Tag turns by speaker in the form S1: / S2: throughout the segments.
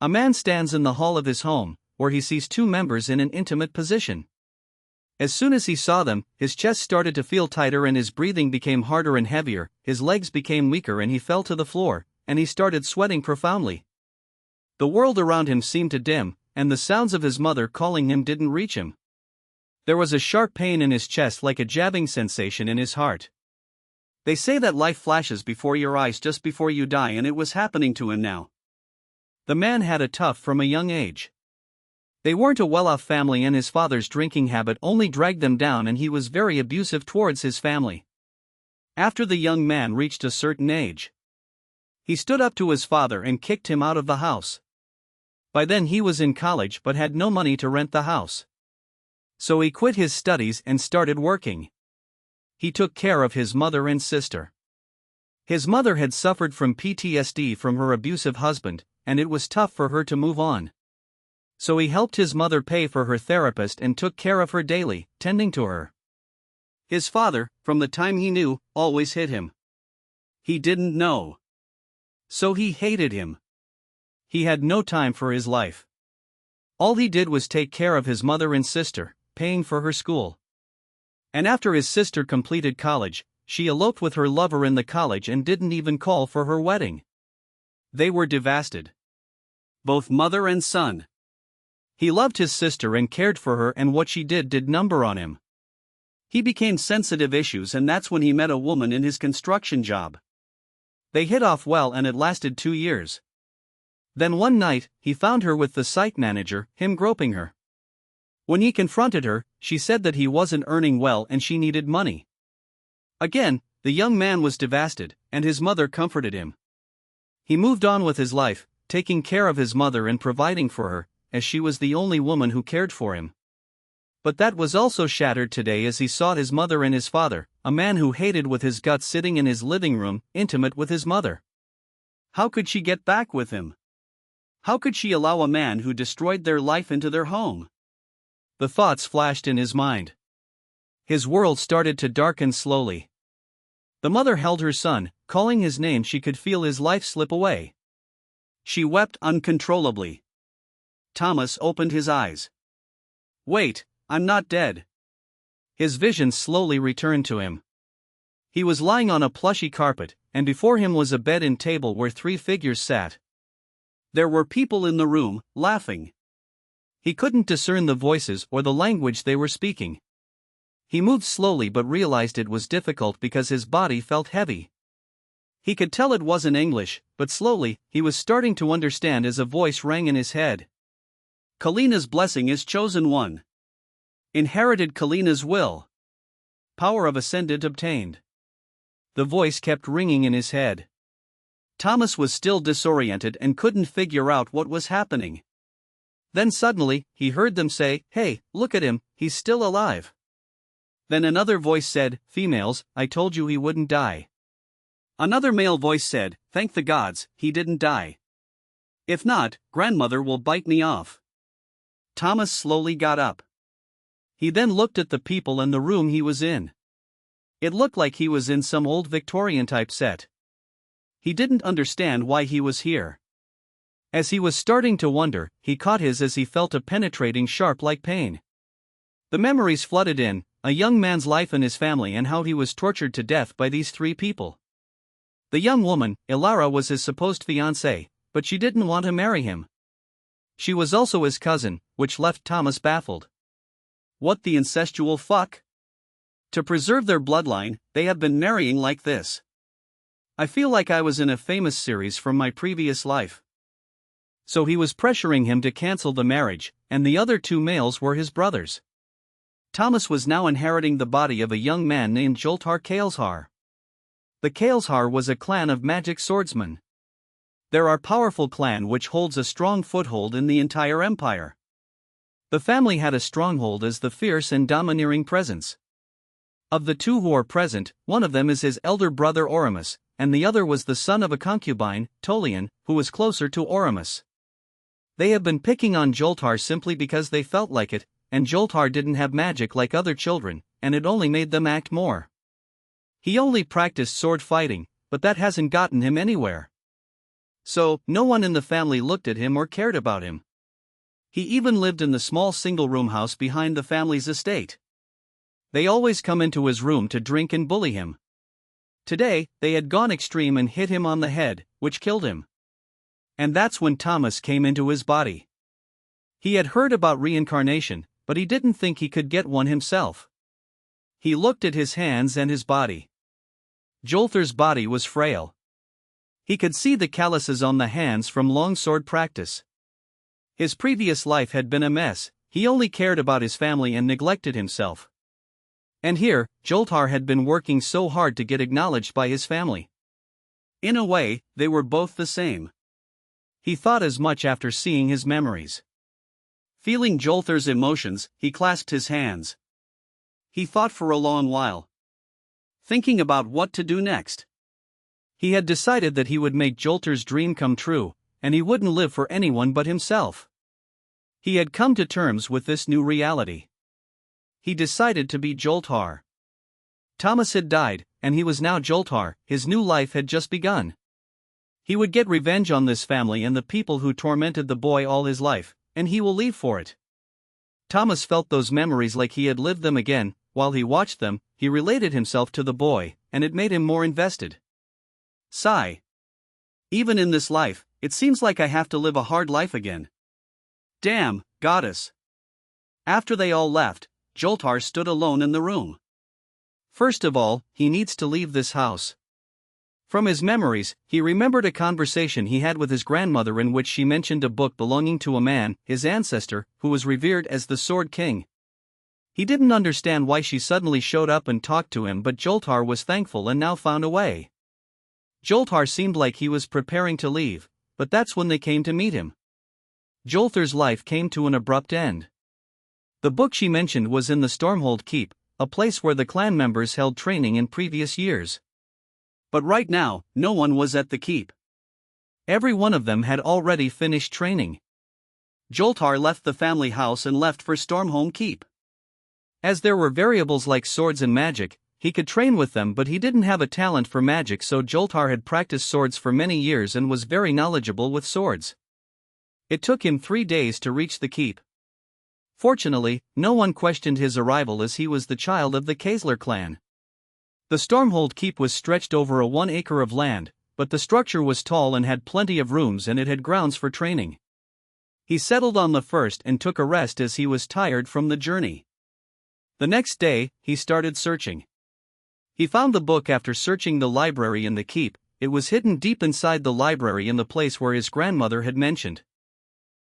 S1: A man stands in the hall of his home, where he sees two members in an intimate position. As soon as he saw them, his chest started to feel tighter and his breathing became harder and heavier, his legs became weaker and he fell to the floor, and he started sweating profoundly. The world around him seemed to dim, and the sounds of his mother calling him didn't reach him. There was a sharp pain in his chest, like a jabbing sensation in his heart. They say that life flashes before your eyes just before you die, and it was happening to him now. The man had it tough from a young age. They weren't a well-off family and his father's drinking habit only dragged them down, and he was very abusive towards his family. After the young man reached a certain age, he stood up to his father and kicked him out of the house. By then he was in college but had no money to rent the house. So he quit his studies and started working. He took care of his mother and sister. His mother had suffered from PTSD from her abusive husband, and it was tough for her to move on. So he helped his mother pay for her therapist and took care of her daily, tending to her. His father, from the time he knew, always hit him. He didn't know. So he hated him. He had no time for his life. All he did was take care of his mother and sister, paying for her school. And after his sister completed college, she eloped with her lover in the college and didn't even call for her wedding. They were devastated. Both mother and son. He loved his sister and cared for her, and what she did number on him. He became sensitive issues, and that's when he met a woman in his construction job. They hit off well and it lasted 2 years. Then one night, he found her with the site manager, him groping her. When he confronted her, she said that he wasn't earning well and she needed money. Again, the young man was devastated, and his mother comforted him. He moved on with his life, taking care of his mother and providing for her, as she was the only woman who cared for him. But that was also shattered today as he saw his mother and his father, a man who hated with his guts, sitting in his living room, intimate with his mother. How could she get back with him? How could she allow a man who destroyed their life into their home? The thoughts flashed in his mind. His world started to darken slowly. The mother held her son, calling his name. She could feel his life slip away. She wept uncontrollably. Thomas opened his eyes. Wait, I'm not dead. His vision slowly returned to him. He was lying on a plushy carpet, and before him was a bed and table where 3 figures sat. There were people in the room, laughing. He couldn't discern the voices or the language they were speaking. He moved slowly but realized it was difficult because his body felt heavy. He could tell it wasn't English, but slowly, he was starting to understand as a voice rang in his head. Kalina's blessing is chosen one. Inherited Kalina's will. Power of ascendant obtained. The voice kept ringing in his head. Thomas was still disoriented and couldn't figure out what was happening. Then suddenly, he heard them say, "Hey, look at him, he's still alive." Then another voice said, "Females, I told you he wouldn't die." Another male voice said, "Thank the gods, he didn't die. If not, grandmother will bite me off." Thomas slowly got up. He then looked at the people and the room he was in. It looked like he was in some old Victorian type set. He didn't understand why he was here. As he was starting to wonder, he caught his as he felt a penetrating sharp-like pain. The memories flooded in, a young man's life and his family and how he was tortured to death by these 3 people. The young woman, Ilara, was his supposed fiancée, but she didn't want to marry him. She was also his cousin, which left Thomas baffled. What the incestual fuck? To preserve their bloodline, they have been marrying like this. I feel like I was in a famous series from my previous life. So he was pressuring him to cancel the marriage, and the other 2 males were his brothers. Thomas was now inheriting the body of a young man named Joltar Kaleshar. The Kaleshar was a clan of magic swordsmen. There are powerful clan which holds a strong foothold in the entire empire. The family had a stronghold as the fierce and domineering presence. Of the 2 who are present, one of them is his elder brother Oramus, and the other was the son of a concubine, Tolian, who was closer to Oramus. They have been picking on Joltar simply because they felt like it, and Joltar didn't have magic like other children, and it only made them act more. He only practiced sword fighting, but that hasn't gotten him anywhere. So, no one in the family looked at him or cared about him. He even lived in the small single-room house behind the family's estate. They always come into his room to drink and bully him. Today, they had gone extreme and hit him on the head, which killed him. And that's when Thomas came into his body. He had heard about reincarnation, but he didn't think he could get one himself. He looked at his hands and his body. Jolter's body was frail. He could see the calluses on the hands from long sword practice. His previous life had been a mess, he only cared about his family and neglected himself. And here, Joltar had been working so hard to get acknowledged by his family. In a way, they were both the same. He thought as much after seeing his memories. Feeling Joltar's emotions, he clasped his hands. He thought for a long while, thinking about what to do next. He had decided that he would make Joltar's dream come true, and he wouldn't live for anyone but himself. He had come to terms with this new reality. He decided to be Joltar. Thomas had died, and he was now Joltar. His new life had just begun. He would get revenge on this family and the people who tormented the boy all his life, and he will leave for it. Thomas felt those memories like he had lived them again. While he watched them, he related himself to the boy, and it made him more invested. Sigh. Even in this life, it seems like I have to live a hard life again. Damn, goddess. After they all left, Joltar stood alone in the room. First of all, he needs to leave this house. From his memories, he remembered a conversation he had with his grandmother in which she mentioned a book belonging to a man, his ancestor, who was revered as the Sword King. He didn't understand why she suddenly showed up and talked to him, but Joltar was thankful and now found a way. Joltar seemed like he was preparing to leave, but that's when they came to meet him. Joltar's life came to an abrupt end. The book she mentioned was in the Stormhold Keep, a place where the clan members held training in previous years. But right now, no one was at the keep. Every one of them had already finished training. Joltar left the family house and left for Stormhold Keep. As there were variables like swords and magic, he could train with them, but he didn't have a talent for magic, so Joltar had practiced swords for many years and was very knowledgeable with swords. It took him 3 days to reach the keep. Fortunately, no one questioned his arrival as he was the child of the Kaesler clan. The Stormhold Keep was stretched over a 1 acre of land, but the structure was tall and had plenty of rooms, and it had grounds for training. He settled on the first and took a rest as he was tired from the journey. The next day, he started searching. He found the book after searching the library in the keep. It was hidden deep inside the library in the place where his grandmother had mentioned.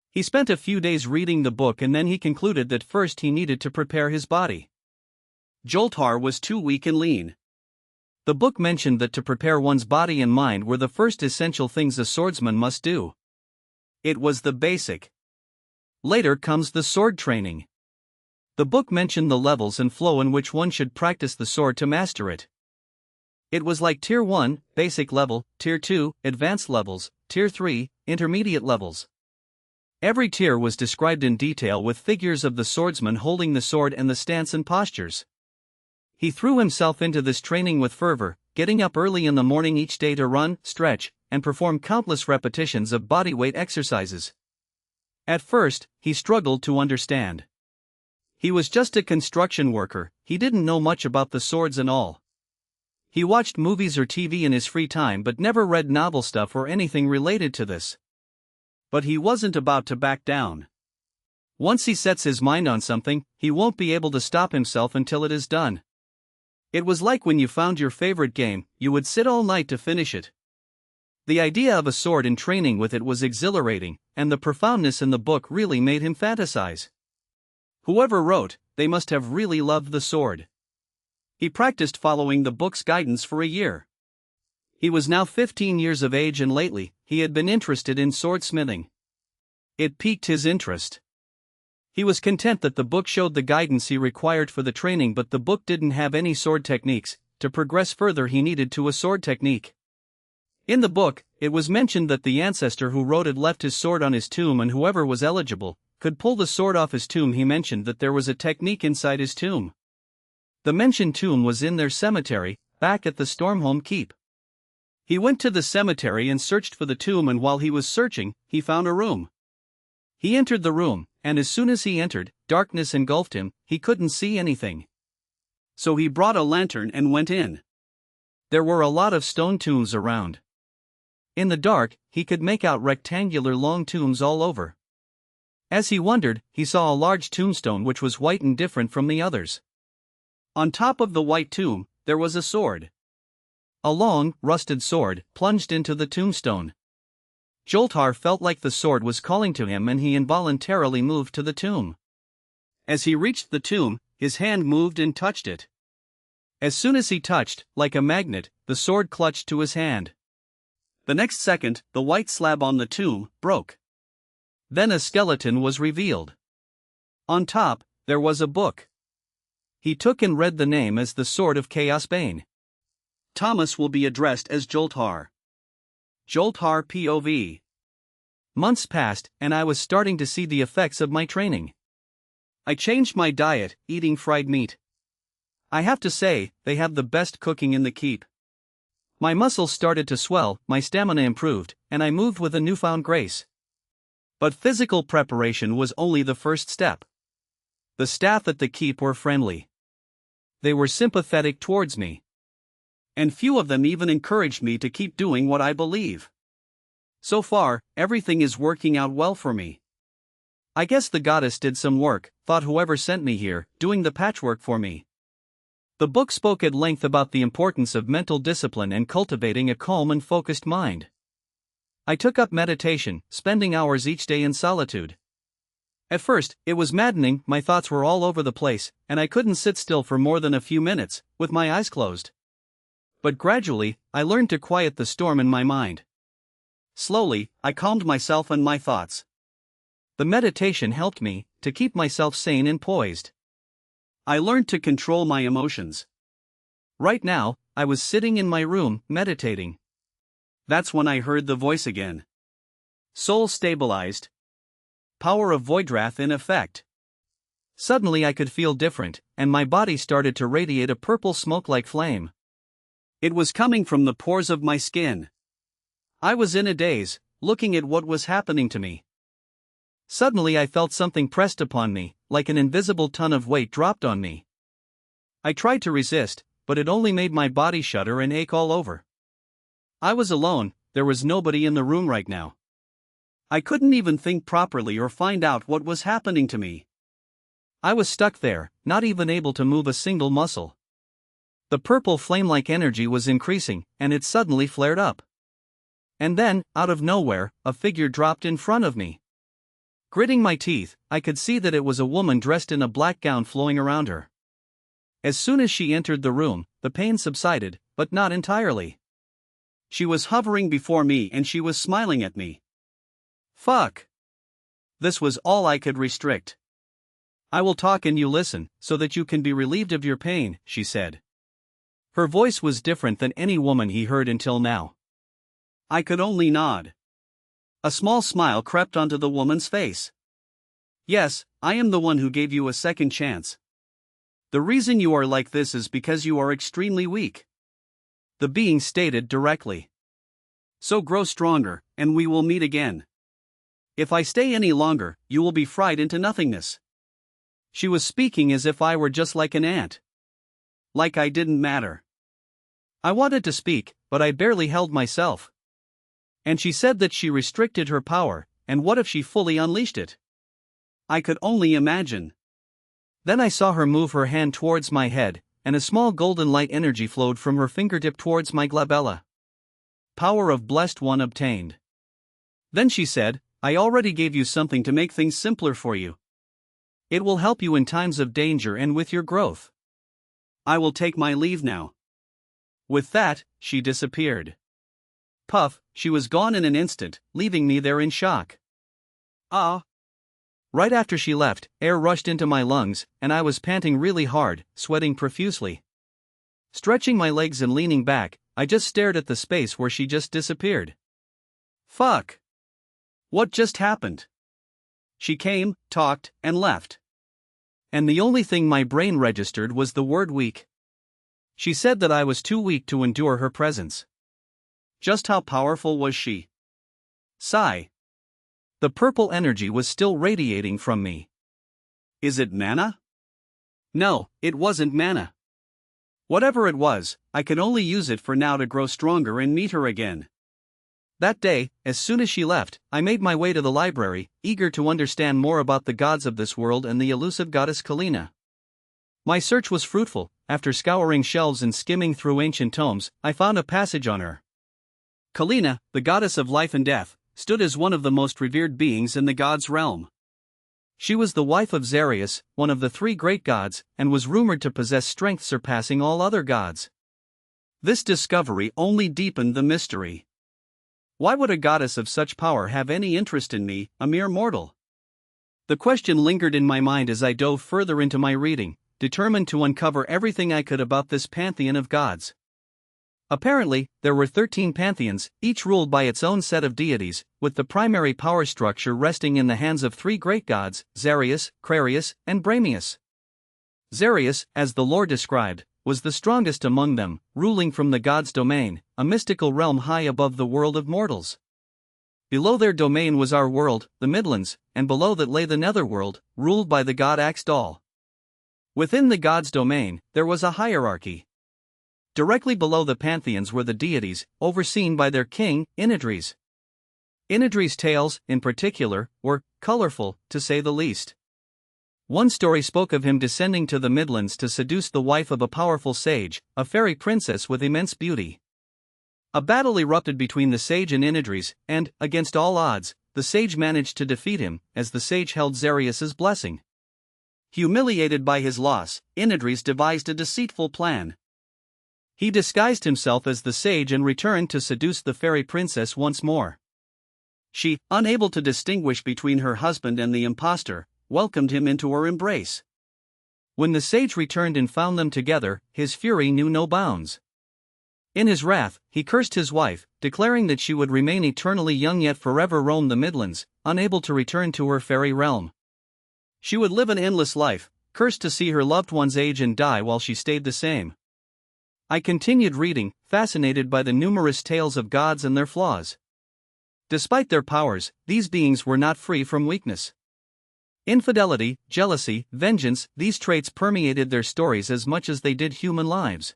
S1: He spent a few days reading the book, and then he concluded that first he needed to prepare his body. Joltar was too weak and lean. The book mentioned that to prepare one's body and mind were the first essential things a swordsman must do. It was the basic. Later comes the sword training. The book mentioned the levels and flow in which one should practice the sword to master it. It was like Tier 1, basic level, Tier 2, advanced levels, Tier 3, intermediate levels. Every tier was described in detail with figures of the swordsman holding the sword and the stance and postures. He threw himself into this training with fervor, getting up early in the morning each day to run, stretch, and perform countless repetitions of bodyweight exercises. At first, he struggled to understand. He was just a construction worker, he didn't know much about the swords and all. He watched movies or TV in his free time but never read novel stuff or anything related to this. But he wasn't about to back down. Once he sets his mind on something, he won't be able to stop himself until it is done. It was like when you found your favorite game, you would sit all night to finish it. The idea of a sword and training with it was exhilarating, and the profoundness in the book really made him fantasize. Whoever wrote, they must have really loved the sword. He practiced following the book's guidance for a year. He was now 15 years of age, and lately, he had been interested in swordsmithing. It piqued his interest. He was content that the book showed the guidance he required for the training, but the book didn't have any sword techniques. To progress further, he needed a sword technique. In the book, it was mentioned that the ancestor who wrote it left his sword on his tomb, and whoever was eligible could pull the sword off his tomb. He mentioned that there was a technique inside his tomb. The mentioned tomb was in their cemetery, back at the Stormhold Keep. He went to the cemetery and searched for the tomb, and while he was searching, he found a room. He entered the room, and as soon as he entered, darkness engulfed him. He couldn't see anything. So he brought a lantern and went in. There were a lot of stone tombs around. In the dark, he could make out rectangular long tombs all over. As he wondered, he saw a large tombstone which was white and different from the others. On top of the white tomb, there was a sword. A long, rusted sword plunged into the tombstone. Joltar felt like the sword was calling to him, and he involuntarily moved to the tomb. As he reached the tomb, his hand moved and touched it. As soon as he touched, like a magnet, the sword clutched to his hand. The next second, the white slab on the tomb broke. Then a skeleton was revealed. On top, there was a book. He took and read the name as the Sword of Chaos Bane. Thomas will be addressed as Joltar. Joltar POV. Months passed, and I was starting to see the effects of my training. I changed my diet, eating fried meat. I have to say, they have the best cooking in the keep. My muscles started to swell, my stamina improved, and I moved with a newfound grace. But physical preparation was only the first step. The staff at the keep were friendly. They were sympathetic towards me. And few of them even encouraged me to keep doing what I believe. So far, everything is working out well for me. I guess the goddess did some work, thought whoever sent me here, doing the patchwork for me. The book spoke at length about the importance of mental discipline and cultivating a calm and focused mind. I took up meditation, spending hours each day in solitude. At first, it was maddening, my thoughts were all over the place, and I couldn't sit still for more than a few minutes, with my eyes closed. But gradually, I learned to quiet the storm in my mind. Slowly, I calmed myself and my thoughts. The meditation helped me to keep myself sane and poised. I learned to control my emotions. Right now, I was sitting in my room, meditating. That's when I heard the voice again. Soul stabilized. Power of Voidrath in effect. Suddenly I could feel different, and my body started to radiate a purple smoke-like flame. It was coming from the pores of my skin. I was in a daze, looking at what was happening to me. Suddenly I felt something pressed upon me, like an invisible ton of weight dropped on me. I tried to resist, but it only made my body shudder and ache all over. I was alone, there was nobody in the room right now. I couldn't even think properly or find out what was happening to me. I was stuck there, not even able to move a single muscle. The purple flame-like energy was increasing, and it suddenly flared up. And then, out of nowhere, a figure dropped in front of me. Gritting my teeth, I could see that it was a woman dressed in a black gown flowing around her. As soon as she entered the room, the pain subsided, but not entirely. She was hovering before me and she was smiling at me. Fuck! This was all I could restrict. I will talk and you listen, so that you can be relieved of your pain, she said. Her voice was different than any woman he heard until now. I could only nod. A small smile crept onto the woman's face. Yes, I am the one who gave you a second chance. The reason you are like this is because you are extremely weak. The being stated directly. So grow stronger, and we will meet again. If I stay any longer, you will be fried into nothingness. She was speaking as if I were just like an ant. Like I didn't matter. I wanted to speak, but I barely held myself. And she said that she restricted her power, and what if she fully unleashed it? I could only imagine. Then I saw her move her hand towards my head, and a small golden light energy flowed from her fingertip towards my glabella. Power of Blessed One obtained. Then she said, I already gave you something to make things simpler for you. It will help you in times of danger and with your growth. I will take my leave now. With that, she disappeared. Puff, she was gone in an instant, leaving me there in shock. Ah! Right after she left, air rushed into my lungs, and I was panting really hard, sweating profusely. Stretching my legs and leaning back, I just stared at the space where she just disappeared. Fuck! What just happened? She came, talked, and left. And the only thing my brain registered was the word weak. She said that I was too weak to endure her presence. Just how powerful was she? Sigh. The purple energy was still radiating from me. Is it mana? No, it wasn't mana. Whatever it was, I could only use it for now to grow stronger and meet her again. That day, as soon as she left, I made my way to the library, eager to understand more about the gods of this world and the elusive goddess Kalina. My search was fruitful. After scouring shelves and skimming through ancient tomes, I found a passage on her. Kalina, the goddess of life and death, stood as one of the most revered beings in the gods' realm. She was the wife of Xerius, one of the three great gods, and was rumored to possess strength surpassing all other gods. This discovery only deepened the mystery. Why would a goddess of such power have any interest in me, a mere mortal? The question lingered in my mind as I dove further into my reading, determined to uncover everything I could about this pantheon of gods. Apparently, there were 13 pantheons, each ruled by its own set of deities, with the primary power structure resting in the hands of three great gods, Xerius, Crarius, and Bramius. Xerius, as the lore described, was the strongest among them, ruling from the gods' domain, a mystical realm high above the world of mortals. Below their domain was our world, the Midlands, and below that lay the netherworld, ruled by the god Axdal. Within the gods' domain, there was a hierarchy. Directly below the pantheons were the deities, overseen by their king, Inadris. Inadris' tales, in particular, were colorful, to say the least. One story spoke of him descending to the Midlands to seduce the wife of a powerful sage, a fairy princess with immense beauty. A battle erupted between the sage and Inadris, and, against all odds, the sage managed to defeat him, as the sage held Xerius's blessing. Humiliated by his loss, Inadris devised a deceitful plan. He disguised himself as the sage and returned to seduce the fairy princess once more. She, unable to distinguish between her husband and the impostor, welcomed him into her embrace. When the sage returned and found them together, his fury knew no bounds. In his wrath, he cursed his wife, declaring that she would remain eternally young yet forever roam the Midlands, unable to return to her fairy realm. She would live an endless life, cursed to see her loved ones age and die while she stayed the same. I continued reading, fascinated by the numerous tales of gods and their flaws. Despite their powers, these beings were not free from weakness. Infidelity, jealousy, vengeance, these traits permeated their stories as much as they did human lives.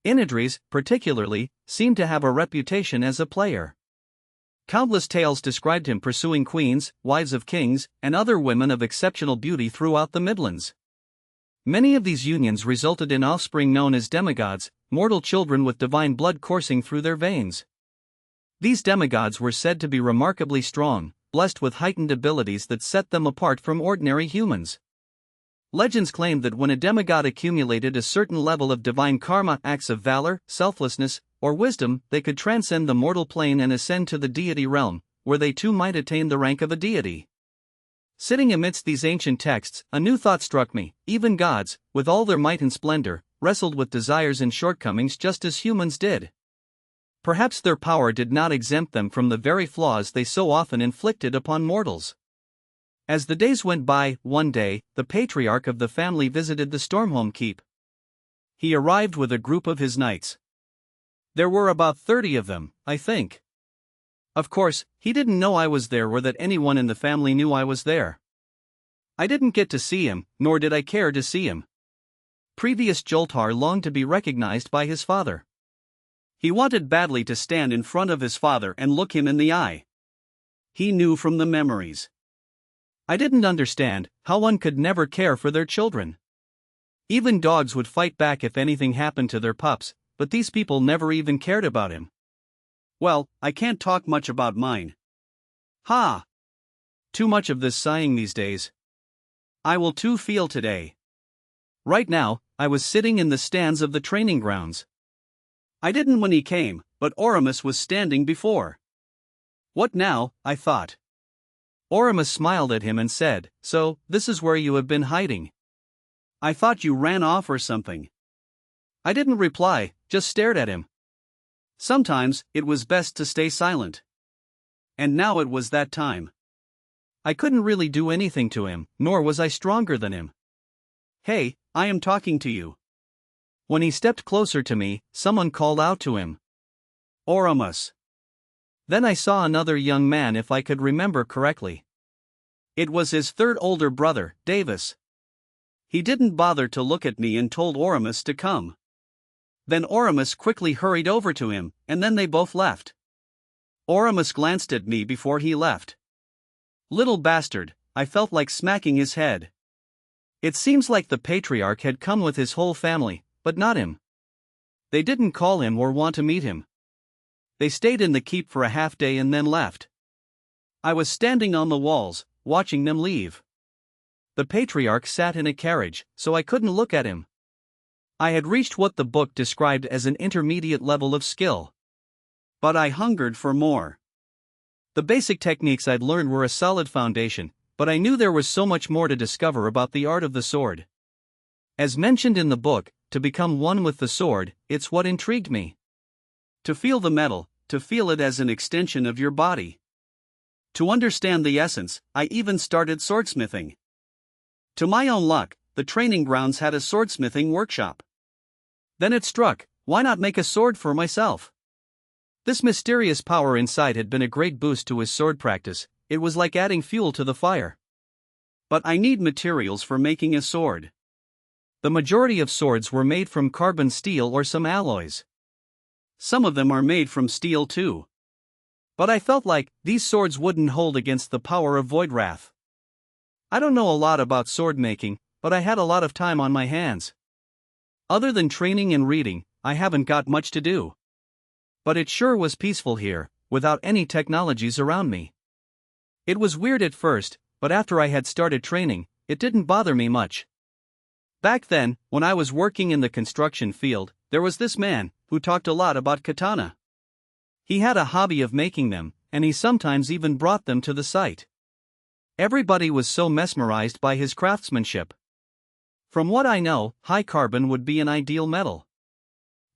S1: Inadris, particularly, seemed to have a reputation as a player. Countless tales described him pursuing queens, wives of kings, and other women of exceptional beauty throughout the Midlands. Many of these unions resulted in offspring known as demigods, mortal children with divine blood coursing through their veins. These demigods were said to be remarkably strong, blessed with heightened abilities that set them apart from ordinary humans. Legends claimed that when a demigod accumulated a certain level of divine karma, acts of valor, selflessness, or wisdom, they could transcend the mortal plane and ascend to the deity realm, where they too might attain the rank of a deity. Sitting amidst these ancient texts, a new thought struck me: even gods, with all their might and splendor, wrestled with desires and shortcomings just as humans did. Perhaps their power did not exempt them from the very flaws they so often inflicted upon mortals. As the days went by, one day, the patriarch of the family visited the Stormholm Keep. He arrived with a group of his knights. There were about 30 of them, I think. Of course, he didn't know I was there or that anyone in the family knew I was there. I didn't get to see him, nor did I care to see him. Previous Joltar longed to be recognized by his father. He wanted badly to stand in front of his father and look him in the eye. He knew from the memories. I didn't understand how one could never care for their children. Even dogs would fight back if anything happened to their pups, but these people never even cared about him. Well, I can't talk much about mine. Ha! Too much of this sighing these days. I will too feel today. Right now, I was sitting in the stands of the training grounds. I didn't when he came, but Oramus was standing before. What now, I thought. Oramus smiled at him and said, "So, this is where you have been hiding. I thought you ran off or something." I didn't reply, just stared at him. Sometimes, it was best to stay silent. And now it was that time. I couldn't really do anything to him, nor was I stronger than him. "Hey, I am talking to you." When he stepped closer to me, someone called out to him.
S2: Oramus.
S1: Then I saw another young man, if I could remember correctly.
S2: It was his third older brother, Davis. He didn't bother to look at me and told Oramus to come. Then Oramus quickly hurried over to him, and then they both left. Oramus glanced at me before he left. Little bastard, I felt like smacking his head.
S1: It seems like the patriarch had come with his whole family, but not him. They didn't call him or want to meet him. They stayed in the keep for a half day and then left. I was standing on the walls, watching them leave. The patriarch sat in a carriage, so I couldn't look at him. I had reached what the book described as an intermediate level of skill.
S2: But I hungered for more.
S1: The basic techniques I'd learned were a solid foundation, but I knew there was so much more to discover about the art of the sword. As mentioned in the book, to become one with the sword, it's what intrigued me.
S2: To feel the metal, to feel it as an extension of your body. To understand the essence, I even started swordsmithing. To my own luck, the training grounds had a swordsmithing workshop. Then it struck, why not make a sword for myself? This mysterious power inside had been a great boost to his sword practice. It was like adding fuel to the fire. But I need materials for making a sword.
S1: The majority of swords were made from carbon steel or some alloys.
S2: Some of them are made from steel too.
S1: But I felt like these swords wouldn't hold against the power of void wrath. I don't know a lot about sword making, but I had a lot of time on my hands. Other than training and reading, I haven't got much to do. But it sure was peaceful here, without any technologies around me. It was weird at first, but after I had started training, it didn't bother me much. Back then, when I was working in the construction field, there was this man who talked a lot about katana. He had a hobby of making them, and he sometimes even brought them to the site. Everybody was so mesmerized by his craftsmanship. From what I know, high carbon would be an ideal metal.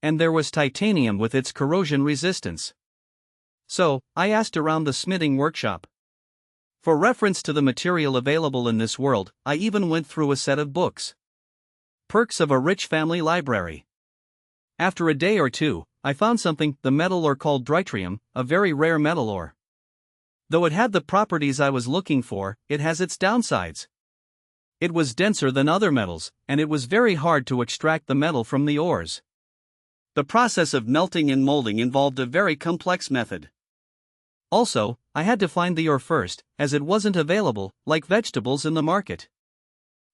S1: And there was titanium with its corrosion resistance. So, I asked around the smithing workshop. For reference to the material available in this world, I even went through a set of books. Perks of a rich family library. After a day or two, I found something, the metal ore called drytrium, a very rare metal ore. Though it had the properties I was looking for, it has its downsides. It was denser than other metals, and it was very hard to extract the metal from the ores.
S2: The process of melting and molding involved a very complex method.
S1: Also, I had to find the ore first, as it wasn't available, like vegetables in the market.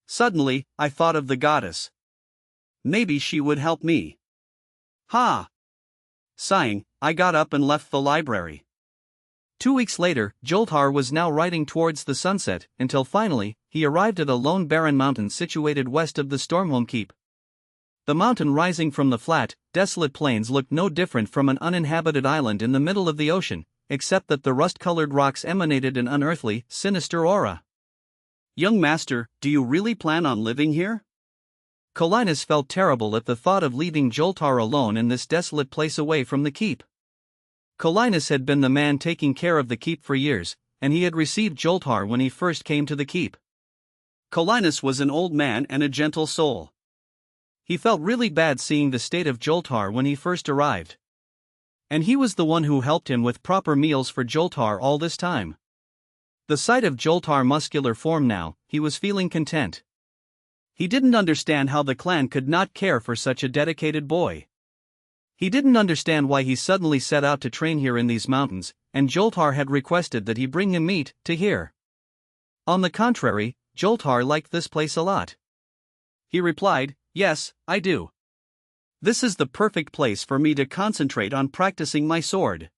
S2: Suddenly, I thought of the goddess. Maybe she would help me. Ha! Sighing, I got up and left the library.
S1: 2 weeks later, Joltar was now riding towards the sunset, until finally, he arrived at a lone barren mountain situated west of the Stormholm Keep. The mountain rising from the flat, desolate plains looked no different from an uninhabited island in the middle of the ocean, except that the rust-colored rocks emanated an unearthly, sinister aura.
S2: Young master, do you really plan on living here?
S1: Colinus felt terrible at the thought of leaving Joltar alone in this desolate place away from the keep. Colinus had been the man taking care of the keep for years, and he had received Joltar when he first came to the keep.
S2: Colinus was an old man and a gentle soul.
S1: He felt really bad seeing the state of Joltar when he first arrived. And he was the one who helped him with proper meals for Joltar all this time. The sight of Joltar's muscular form now, he was feeling content. He didn't understand how the clan could not care for such a dedicated boy. He didn't understand why he suddenly set out to train here in these mountains, and Joltar had requested that he bring him meat to here. On the contrary, Joltar liked this place a lot. He replied, "Yes, I do. This is the perfect place for me to concentrate on practicing my sword."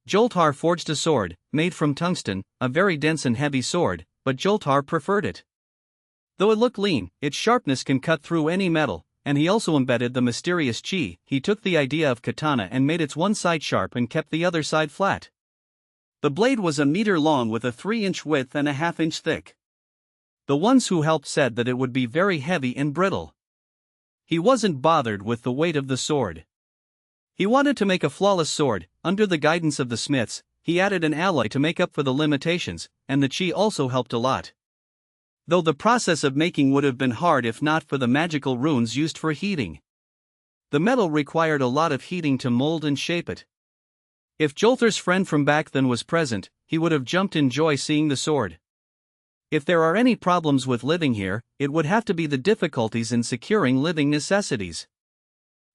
S1: Joltar forged a sword, made from tungsten, a very dense and heavy sword, but Joltar preferred it. Though it looked lean, its sharpness can cut through any metal, and he also embedded the mysterious chi. He took the idea of katana and made its one side sharp and kept the other side flat. The blade was a meter long with a 3-inch width and a half-inch thick. The ones who helped said that it would be very heavy and brittle. He wasn't bothered with the weight of the sword. He wanted to make a flawless sword. Under the guidance of the smiths, he added an alloy to make up for the limitations, and the chi also helped a lot. Though the process of making would have been hard if not for the magical runes used for heating. The metal required a lot of heating to mold and shape it. If Jolthar's friend from back then was present, he would have jumped in joy seeing the sword. If there are any problems with living here, it would have to be the difficulties in securing living necessities.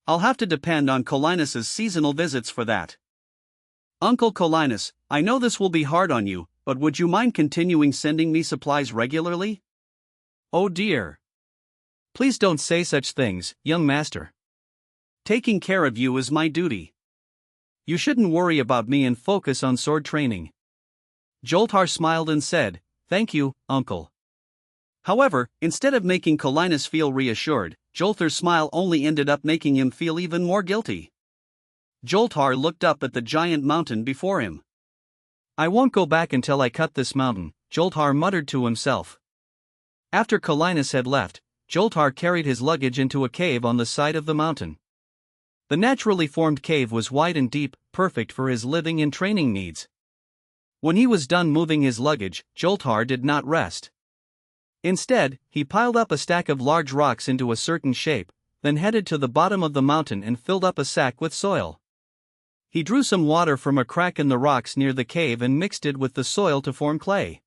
S2: I'll have to depend on Colinus's seasonal visits for that. Uncle Colinus, I know this will be hard on you, but would you mind continuing sending me supplies regularly?
S1: Oh dear. Please don't say such things, young master.
S2: Taking care of you is my duty.
S1: You shouldn't worry about me and focus on sword training.
S2: Joltar smiled and said, "Thank you, uncle." However, instead of making Colinus feel reassured, Joltar's smile only ended up making him feel even more guilty. Joltar looked up at the giant mountain before him.
S1: I won't go back until I cut this mountain, Joltar muttered to himself. After Colinus had left, Joltar carried his luggage into a cave on the side of the mountain. The naturally formed cave was wide and deep, perfect for his living and training needs. When he was done moving his luggage, Joltar did not rest. Instead, he piled up a stack of large rocks into a certain shape, then headed to the bottom of the mountain and filled up a sack with soil. He drew some water from a crack in the rocks near the cave and mixed it with the soil to form clay.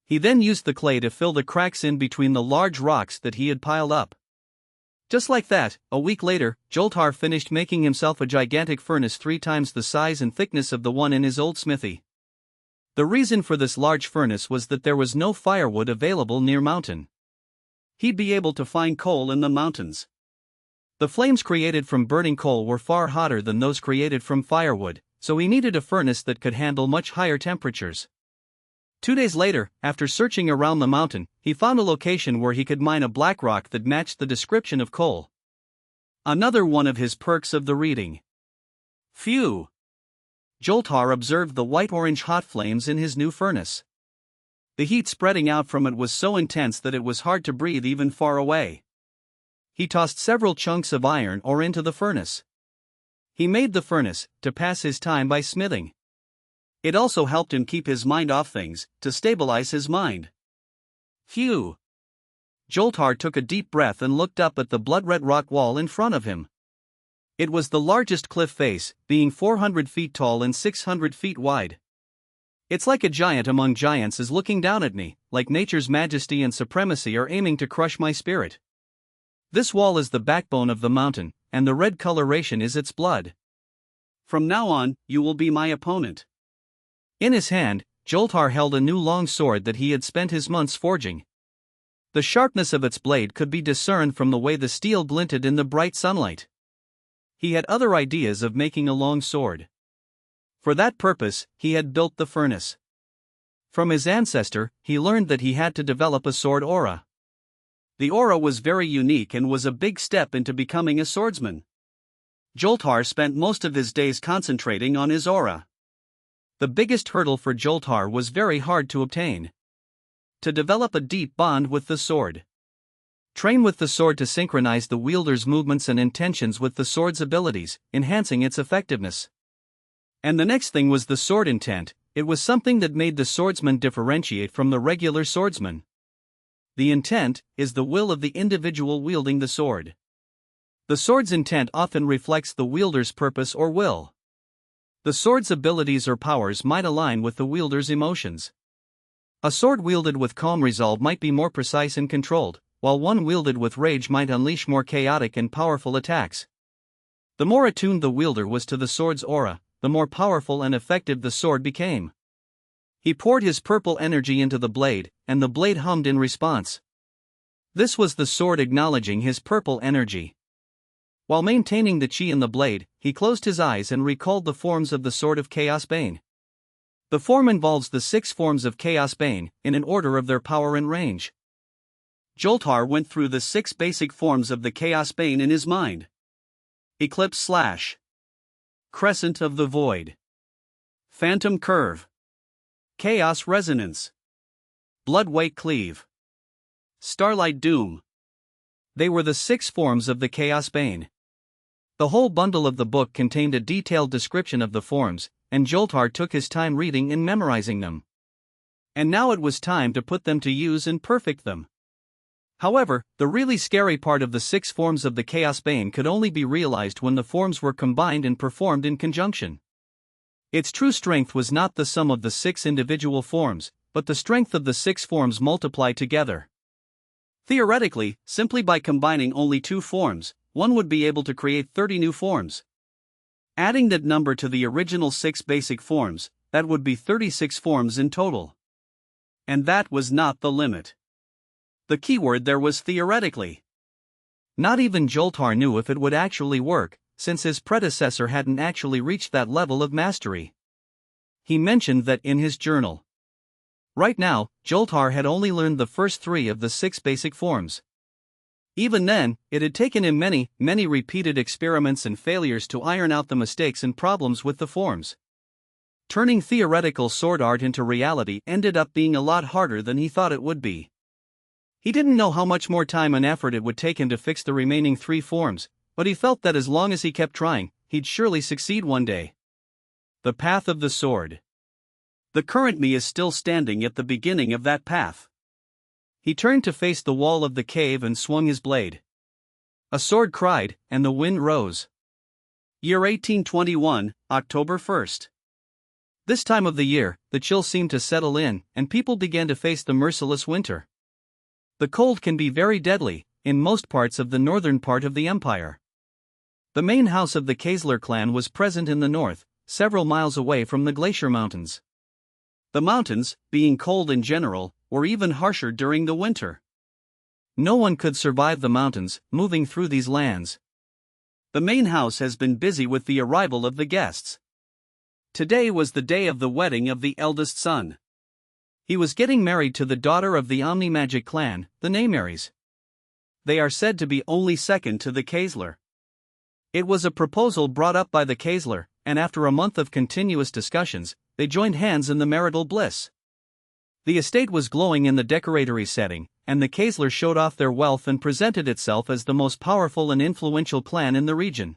S1: He then used the clay to fill the cracks in between the large rocks that he had piled up. Just like that, a week later, Joltar finished making himself a gigantic furnace 3 times the size and thickness of the one in his old smithy. The reason for this large furnace was that there was no firewood available near mountain.
S2: He'd be able to find coal in the mountains.
S1: The flames created from burning coal were far hotter than those created from firewood, so he needed a furnace that could handle much higher temperatures. 2 days later, after searching around the mountain, he found a location where he could mine a black rock that matched the description of coal. Another one of his perks of the reading.
S2: Phew! Joltar observed the white-orange hot flames in his new furnace. The heat spreading out from it was so intense that it was hard to breathe even far away.
S1: He tossed several chunks of iron ore into the furnace. He made the furnace to pass his time by smithing.
S2: It also helped him keep his mind off things, to stabilize his mind.
S1: Phew!
S2: Joltar took a deep breath and looked up at the blood-red rock wall in front of him.
S1: It was the largest cliff face, being 400 feet tall and 600 feet wide. It's like a giant among giants is looking down at me, like nature's majesty and supremacy are aiming to crush my spirit. This wall is the backbone of the mountain, and the red coloration is its blood.
S2: From now on, you will be my opponent.
S1: In his hand, Joltar held a new long sword that he had spent his months forging. The sharpness of its blade could be discerned from the way the steel glinted in the bright sunlight. He had other ideas of making a long sword. For that purpose, he had built the furnace. From his ancestor, he learned that he had to develop a sword aura.
S2: The aura was very unique and was a big step into becoming a swordsman. Joltar spent most of his days concentrating on his aura.
S1: The biggest hurdle for Joltar was very hard to obtain. To develop a deep bond with the sword. Train with the sword to synchronize the wielder's movements and intentions with the sword's abilities, enhancing its effectiveness. And the next thing was the sword intent. It was something that made the swordsman differentiate from the regular swordsman. The intent is the will of the individual wielding the sword. The sword's intent often reflects the wielder's purpose or will. The sword's abilities or powers might align with the wielder's emotions. A sword wielded with calm resolve might be more precise and controlled, while one wielded with rage might unleash more chaotic and powerful attacks. The more attuned the wielder was to the sword's aura, the more powerful and effective the sword became. He poured his purple energy into the blade, and the blade hummed in response. This was the sword acknowledging his purple energy. While maintaining the chi in the blade, he closed his eyes and recalled the forms of the Sword of Chaos Bane. The form involves the 6 forms of Chaos Bane, in an order of their power and range.
S2: Joltar went through the 6 basic forms of the Chaos Bane in his mind. Eclipse Slash, Crescent of the Void, Phantom Curve, Chaos Resonance, Bloodweight Cleave, Starlight Doom. They were the 6 forms of the Chaos Bane. The whole bundle of the book contained a detailed description of the forms, and Joltar took his time reading and memorizing them. And now it was time to put them to use and perfect them. However, the really scary part of the 6 forms of the Chaos Bane could only be realized when the forms were combined and performed in conjunction.
S1: Its true strength was not the sum of the 6 individual forms, but the strength of the 6 forms multiplied together.
S2: Theoretically, simply by combining only 2 forms, one would be able to create 30 new forms. Adding that number to the original 6 basic forms, that would be 36 forms in total. And that was not the limit. The keyword there was theoretically.
S1: Not even Joltar knew if it would actually work, since his predecessor hadn't actually reached that level of mastery. He mentioned that in his journal. Right now, Joltar had only learned the first 3 of the 6 basic forms. Even then, it had taken him many repeated experiments and failures to iron out the mistakes and problems with the forms. Turning theoretical sword art into reality ended up being a lot harder than he thought it would be. He didn't know how much more time and effort it would take him to fix the remaining 3 forms, but he felt that as long as he kept trying, he'd surely succeed one day. The path of the sword.
S2: The current me is still standing at the beginning of that path.
S1: He turned to face the wall of the cave and swung his blade. A sword cried, and the wind rose.
S2: Year 1821, October 1st.
S1: This time of the year, the chill seemed to settle in, and people began to face the merciless winter. The cold can be very deadly, in most parts of the northern part of the empire. The main house of the Kaisler clan was present in the north, several miles away from the Glacier Mountains.
S2: The mountains, being cold in general, were even harsher during the winter.
S1: No one could survive the mountains, moving through these lands.
S2: The main house has been busy with the arrival of the guests. Today was the day of the wedding of the eldest son.
S1: He was getting married to the daughter of the Omnimagic clan, the Neymaries.
S2: They are said to be only second to the Kaisler. It was a proposal brought up by the Kaisler, and after a month of continuous discussions, they joined hands in the marital bliss. The estate was glowing in the decoratory setting, and the Kaisler showed off their wealth and presented itself as the most powerful and influential clan in the region.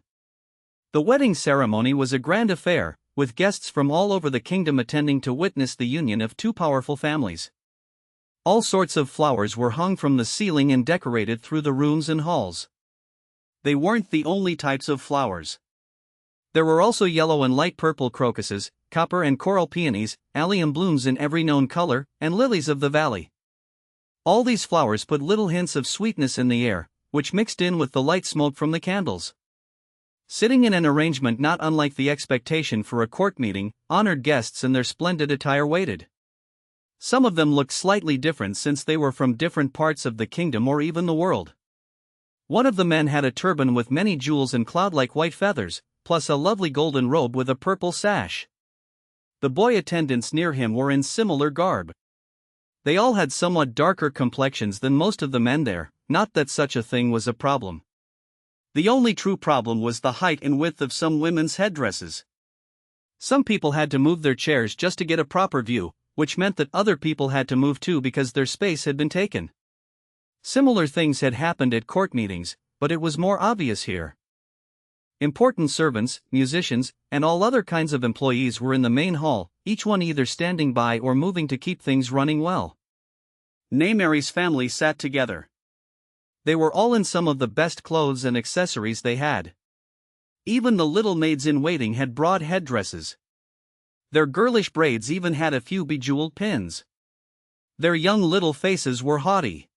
S2: The wedding ceremony was a grand affair, with guests from all over the kingdom attending to witness the union of 2 powerful families. All sorts of flowers were hung from the ceiling and decorated through the rooms and halls. They weren't the only types of flowers.
S1: There were also yellow and light purple crocuses, copper and coral peonies, allium blooms in every known color, and lilies of the valley. All these flowers put little hints of sweetness in the air, which mixed in with the light smoke from the candles. Sitting in an arrangement not unlike the expectation for a court meeting, honored guests in their splendid attire waited. Some of them looked slightly different since they were from different parts of the kingdom or even the world. One of the men had a turban with many jewels and cloud-like white feathers, plus a lovely golden robe with a purple sash. The boy attendants near him were in similar garb. They all had somewhat darker complexions than most of the men there, not that such a thing was a problem. The only true problem was the height and width of some women's headdresses. Some people had to move their chairs just to get a proper view, which meant that other people had to move too because their space had been taken. Similar things had happened at court meetings, but it was more obvious here. Important servants, musicians, and all other kinds of employees were in the main hall, each one either standing by or moving to keep things running well.
S2: Neymaries' family sat together.
S1: They were all in some of the best clothes and accessories they had.
S2: Even the little maids-in-waiting had broad headdresses. Their girlish braids even had a few bejeweled pins. Their young little faces were haughty.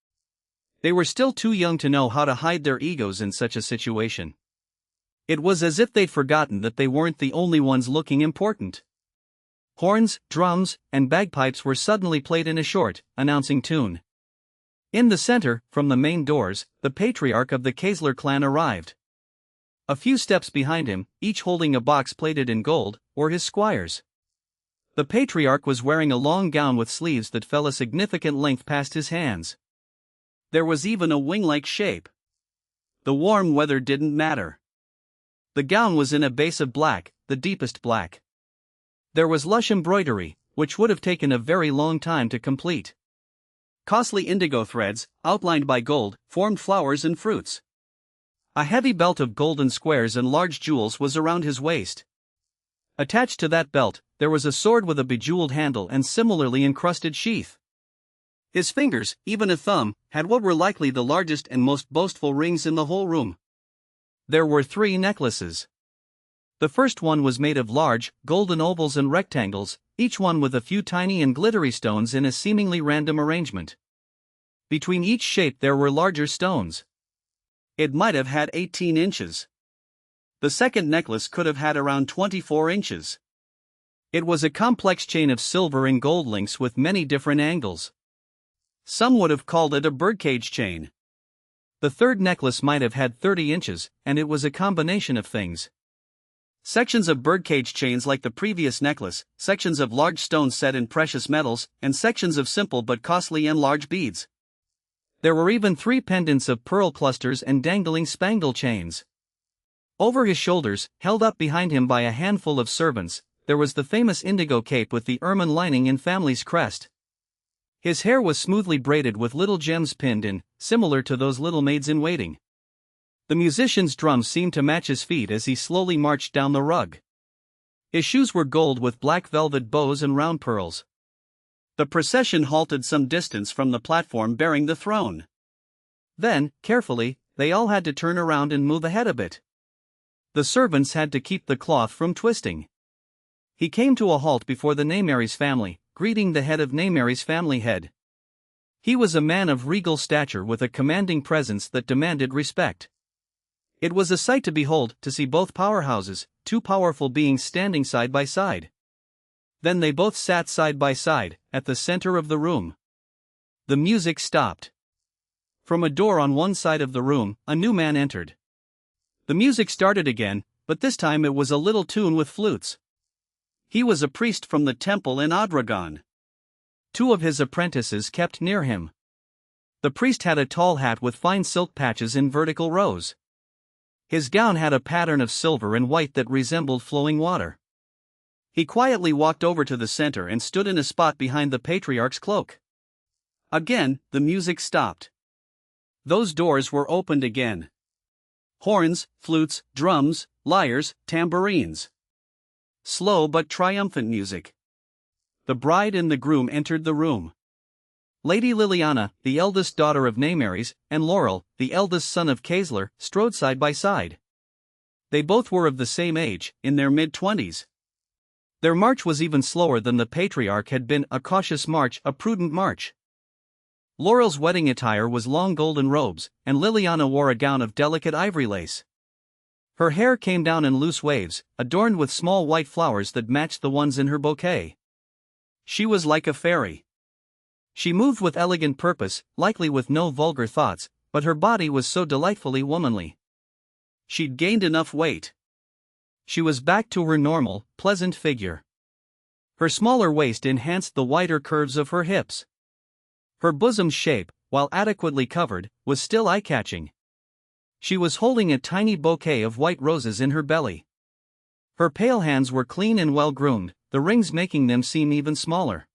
S2: They were still too young to know how to hide their egos in such a situation. It was as if they'd forgotten that they weren't the only ones looking important. Horns, drums, and bagpipes were suddenly played in a short, announcing tune. In the center, from the main doors, the patriarch of the Kaisler clan arrived. A few steps behind him, each holding a box plated in gold, were his squires. The patriarch was wearing a long gown with sleeves that fell a significant length past his hands. There was even a wing-like shape. The warm weather didn't matter. The gown was in a base of black, the deepest black. There was lush embroidery, which would have taken a very long time to complete. Costly indigo threads, outlined by gold, formed flowers and fruits. A heavy belt of golden squares and large jewels was around his waist. Attached to that belt, there was a sword with a bejeweled handle and similarly encrusted sheath. His fingers, even a thumb, had what were likely the largest and most boastful rings in the whole room. There were 3 necklaces.
S1: The first one was made of large, golden ovals and rectangles, each one with a few tiny and glittery stones in a seemingly random arrangement. Between each shape there were larger stones.
S2: It might have had 18 inches. The second necklace could have had around 24 inches.
S1: It was a complex chain of silver and gold links with many different angles.
S2: Some would have called it a birdcage chain.
S1: The third necklace might have had 30 inches, and it was a combination of things.
S2: Sections of birdcage chains like the previous necklace, sections of large stones set in precious metals, and sections of simple but costly and large beads.
S1: There were even 3 pendants of pearl clusters and dangling spangle chains. Over his shoulders, held up behind him by a handful of servants, there was the famous indigo cape with the ermine lining and family's crest. His hair was smoothly braided with little gems pinned in, similar to those little maids in waiting. The musician's drums seemed to match his feet as he slowly marched down the rug. His shoes were gold with black velvet bows and round pearls.
S2: The procession halted some distance from the platform bearing the throne.
S1: Then, carefully, they all had to turn around and move ahead a bit. The servants had to keep the cloth from twisting. He came to a halt before the Neymaris family, greeting the head of Neymaris family head. He was a man of regal stature with a commanding presence that demanded respect. It was a sight to behold to see both powerhouses, 2 powerful beings standing side by side. Then they both sat side by side, at the center of the room. The music stopped. From a door on one side of the room, a new man entered. The music started again, but this time it was a little tune with flutes.
S2: He was a priest from the temple in Adragon.
S1: 2 of his apprentices kept near him. The priest had a tall hat with fine silk patches in vertical rows. His gown had a pattern of silver and white that resembled flowing water. He quietly walked over to the center and stood in a spot behind the patriarch's cloak.
S2: Again, the music stopped. Those doors were opened again. Horns, flutes, drums, lyres, tambourines. Slow but triumphant music. The bride and the groom entered the room.
S1: Lady Liliana, the eldest daughter of Neymaris, and Laurel, the eldest son of Kaesler, strode side by side. They both were of the same age, in their mid-20s. Their march was even slower than the patriarch had been, a cautious march, a prudent march. Laurel's wedding attire was long golden robes, and Liliana wore a gown of delicate ivory lace. Her hair came down in loose waves, adorned with small white flowers that matched the ones in her bouquet. She was like a fairy. She moved with elegant purpose, likely with no vulgar thoughts, but her body was so delightfully womanly.
S2: She'd gained enough weight.
S1: She was back to her normal, pleasant figure. Her smaller waist enhanced the wider curves of her hips. Her bosom's shape, while adequately covered, was still eye-catching. She was holding a tiny bouquet of white roses in her belly. Her pale hands were clean and well-groomed, the rings making them seem even smaller.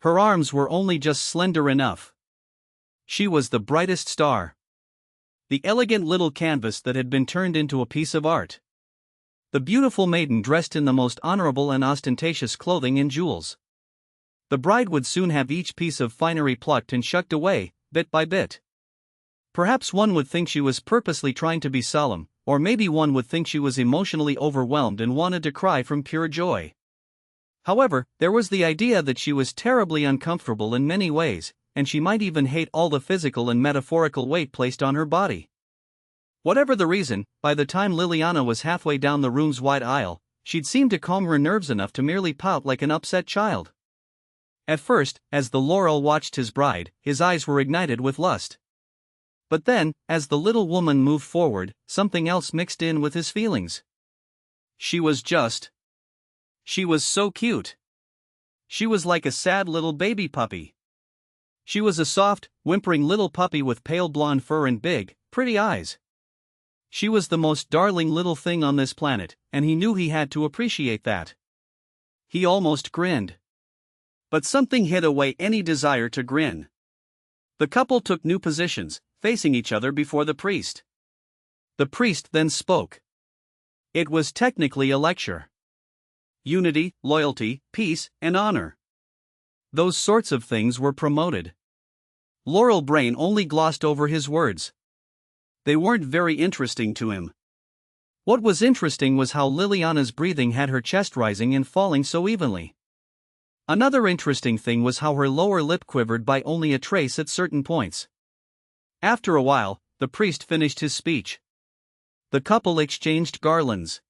S1: Her arms were only just slender enough. She was the brightest star. The elegant little canvas that had been turned into a piece of art. The beautiful maiden dressed in the most honorable and ostentatious clothing and jewels. The bride would soon have each piece of finery plucked and shucked away, bit by bit. Perhaps one would think she was purposely trying to be solemn, or maybe one would think she was emotionally overwhelmed and wanted to cry from pure joy. However, there was the idea that she was terribly uncomfortable in many ways, and she might even hate all the physical and metaphorical weight placed on her body. Whatever the reason, by the time Liliana was halfway down the room's wide aisle, she'd seemed to calm her nerves enough to merely pout like an upset child. At first, as the Laurel watched his bride, his eyes were ignited with lust. But then, as the little woman moved forward, something else mixed in with his feelings. She was so cute. She was like a sad little baby puppy. She was a soft, whimpering little puppy with pale blonde fur and big, pretty eyes. She was the most darling little thing on this planet, and he knew he had to appreciate that. He almost grinned. But something hid away any desire to grin. The couple took new positions, facing each other before the priest. The priest then spoke. It was technically a lecture. Unity, loyalty, peace, and honor. Those sorts of things were promoted. Laurel Brain only glossed over his words. They weren't very interesting to him. What was interesting was how Liliana's breathing had her chest rising and falling so evenly. Another interesting thing was how her lower lip quivered by only a trace at certain points. After a while, the priest finished his speech. The couple exchanged garlands.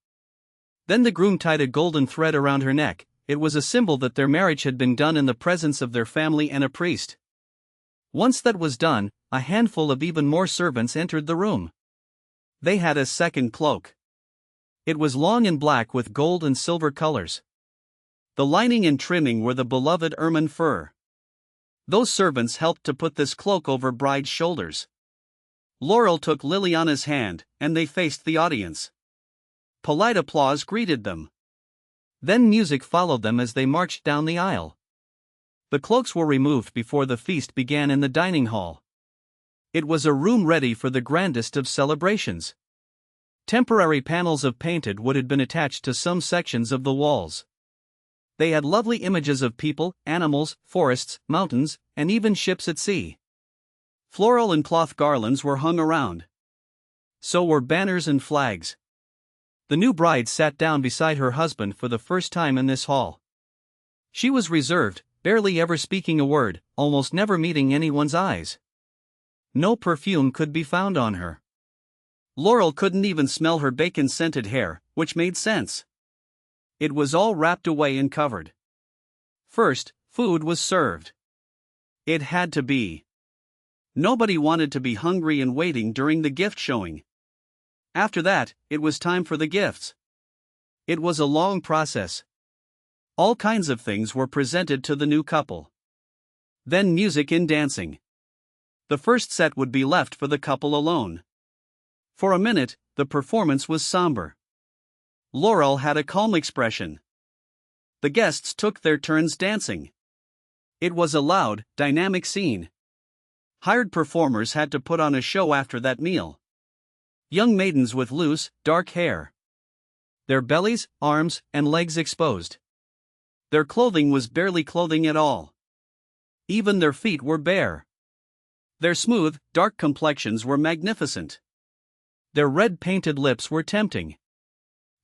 S1: Then the groom tied a golden thread around her neck. It was a symbol that their marriage had been done in the presence of their family and a priest. Once that was done, a handful of even more servants entered the room. They had a second cloak. It was long and black with gold and silver colors. The lining and trimming were the beloved ermine fur. Those servants helped to put this cloak over bride's shoulders. Laurel took Liliana's hand, and they faced the audience. Polite applause greeted them. Then music followed them as they marched down the aisle. The cloaks were removed before the feast began in the dining hall. It was a room ready for the grandest of celebrations. Temporary panels of painted wood had been attached to some sections of the walls. They had lovely images of people, animals, forests, mountains, and even ships at sea. Floral and cloth garlands were hung around. So were banners and flags. The new bride sat down beside her husband for the first time in this hall. She was reserved, barely ever speaking a word, almost never meeting anyone's eyes. No perfume could be found on her. Laurel couldn't even smell her bacon-scented hair, which made sense. It was all wrapped away and covered. First, food was served. It had to be. Nobody wanted to be hungry and waiting during the gift showing. After that, it was time for the gifts. It was a long process. All kinds of things were presented to the new couple. Then music and dancing. The first set would be left for the couple alone. For a minute, the performance was somber. Laurel had a calm expression. The guests took their turns dancing. It was a loud, dynamic scene. Hired performers had to put on a show after that meal. Young maidens with loose, dark hair. Their bellies, arms, and legs exposed. Their clothing was barely clothing at all. Even their feet were bare. Their smooth, dark complexions were magnificent. Their red painted lips were tempting.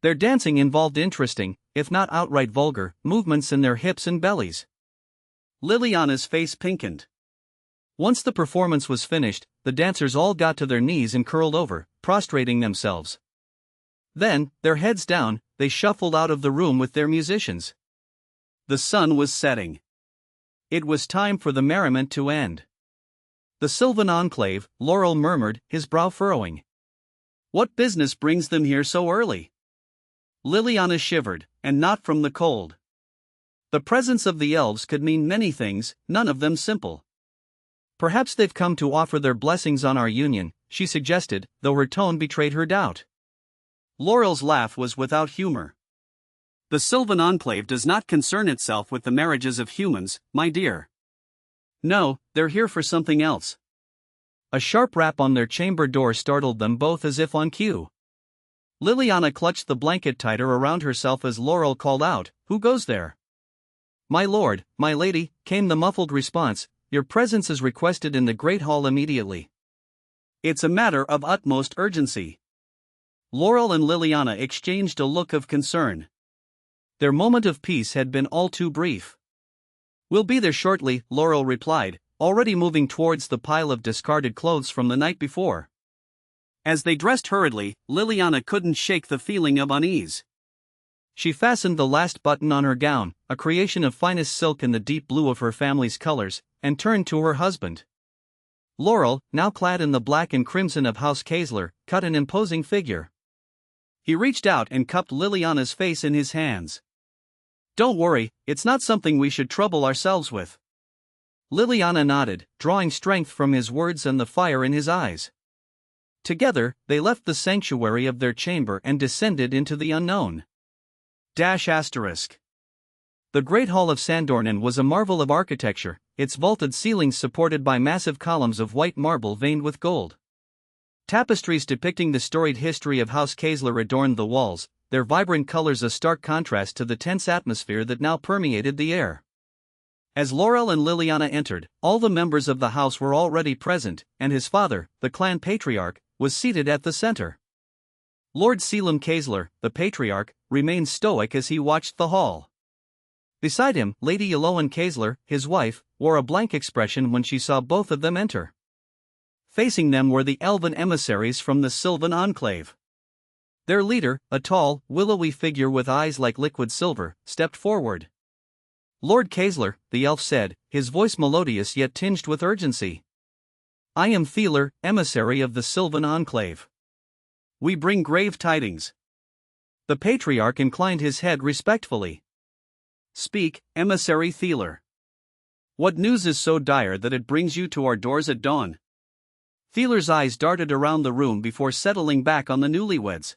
S1: Their dancing involved interesting, if not outright vulgar, movements in their hips and bellies. Liliana's face pinkened. Once the performance was finished, the dancers all got to their knees and curled over, prostrating themselves. Then, their heads down, they shuffled out of the room with their musicians. The sun was setting. It was time for the merriment to end. The Sylvan Enclave, Laurel murmured, his brow furrowing. What business brings them here so early? Liliana shivered, and not from the cold. The presence of the elves could mean many things, none of them simple. Perhaps they've come to offer their blessings on our union, she suggested, though her tone betrayed her doubt. Laurel's laugh was without humor. The Sylvan Enclave does not concern itself with the marriages of humans, my dear. No, they're here for something else. A sharp rap on their chamber door startled them both as if on cue. Liliana clutched the blanket tighter around herself as Laurel called out, "Who goes there?" "My lord, my lady," came the muffled response, "your presence is requested in the great hall immediately." "It's a matter of utmost urgency." Laurel and Liliana exchanged a look of concern. Their moment of peace had been all too brief. "We'll be there shortly," Laurel replied, already moving towards the pile of discarded clothes from the night before. As they dressed hurriedly, Liliana couldn't shake the feeling of unease. She fastened the last button on her gown, a creation of finest silk in the deep blue of her family's colors, and turned to her husband. Laurel, now clad in the black and crimson of House Kaesler, cut an imposing figure. He reached out and cupped Liliana's face in his hands. "Don't worry, it's not something we should trouble ourselves with." Liliana nodded, drawing strength from his words and the fire in his eyes. Together, they left the sanctuary of their chamber and descended into the unknown. **** The Great Hall of Sandornan was a marvel of architecture, its vaulted ceilings supported by massive columns of white marble veined with gold. Tapestries depicting the storied history of House Kaesler adorned the walls, their vibrant colors a stark contrast to the tense atmosphere that now permeated the air. As Laurel and Liliana entered, all the members of the house were already present, and his father, the clan patriarch, was seated at the center. Lord Selim Kaesler, the patriarch, remained stoic as he watched the hall. Beside him, Lady Eloan Kaesler, his wife, wore a blank expression when she saw both of them enter. Facing them were the elven emissaries from the Sylvan Enclave. Their leader, a tall, willowy figure with eyes like liquid silver, stepped forward. Lord Kaesler, the elf said, his voice melodious yet tinged with urgency. I am Thieler, emissary of the Sylvan Enclave. We bring grave tidings. The patriarch inclined his head respectfully. Speak, emissary Thieler. What news is so dire that it brings you to our doors at dawn? Thieler's eyes darted around the room before settling back on the newlyweds.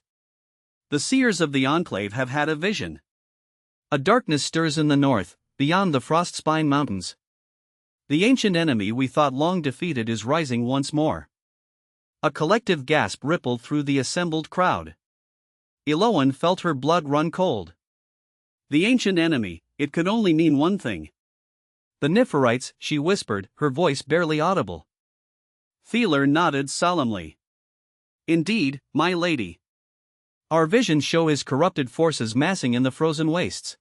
S1: The seers of the Enclave have had a vision. A darkness stirs in the north, beyond the Frostspine Mountains. The ancient enemy we thought long defeated is rising once more. A collective gasp rippled through the assembled crowd. Eloan felt her blood run cold. The ancient enemy, it could only mean one thing. The Niferites, she whispered, her voice barely audible. Thieler nodded solemnly. Indeed, my lady. Our visions show his corrupted forces massing in the frozen wastes.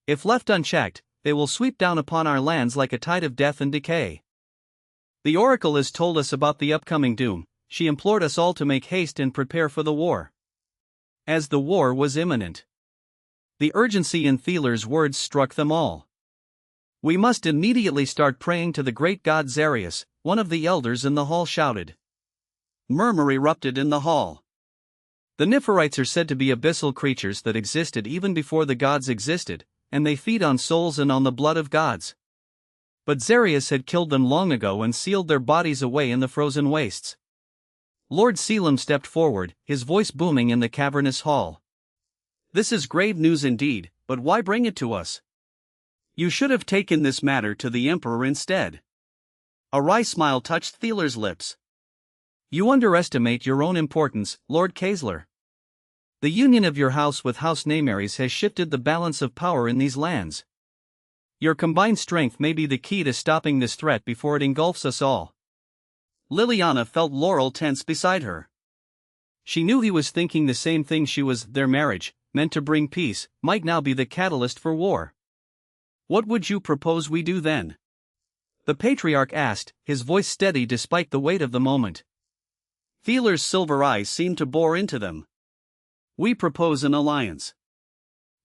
S1: If left unchecked, they will sweep down upon our lands like a tide of death and decay. The oracle has told us about the upcoming doom. She implored us all to make haste and prepare for the war. As the war was imminent. The urgency in Thieler's words struck them all. We must immediately start praying to the great god Zarius, one of the elders in the hall shouted. Murmur erupted in the hall. The Niferites are said to be abyssal creatures that existed even before the gods existed, and they feed on souls and on the blood of gods. But Zarius had killed them long ago and sealed their bodies away in the frozen wastes. Lord Selim stepped forward, his voice booming in the cavernous hall. This is grave news indeed, but why bring it to us? You should have taken this matter to the Emperor instead. A wry smile touched Thieler's lips. You underestimate your own importance, Lord Kaesler. The union of your house with House Neymaris has shifted the balance of power in these lands. Your combined strength may be the key to stopping this threat before it engulfs us all. Liliana felt Laurel tense beside her. She knew he was thinking the same thing she was. Their marriage, meant to bring peace, might now be the catalyst for war. What would you propose we do then? The patriarch asked, his voice steady despite the weight of the moment. Thieler's silver eyes seemed to bore into them. We propose an alliance.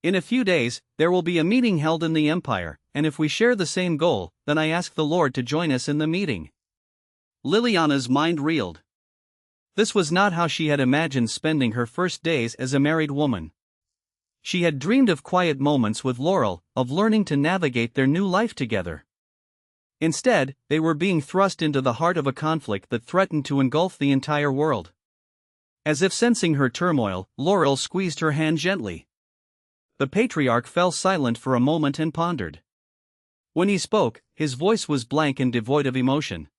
S1: In a few days, there will be a meeting held in the Empire, and if we share the same goal, then I ask the Lord to join us in the meeting. Liliana's mind reeled. This was not how she had imagined spending her first days as a married woman. She had dreamed of quiet moments with Laurel, of learning to navigate their new life together. Instead, they were being thrust into the heart of a conflict that threatened to engulf the entire world. As if sensing her turmoil, Laurel squeezed her hand gently. The patriarch fell silent for a moment and pondered. When he spoke, his voice was blank and devoid of emotion.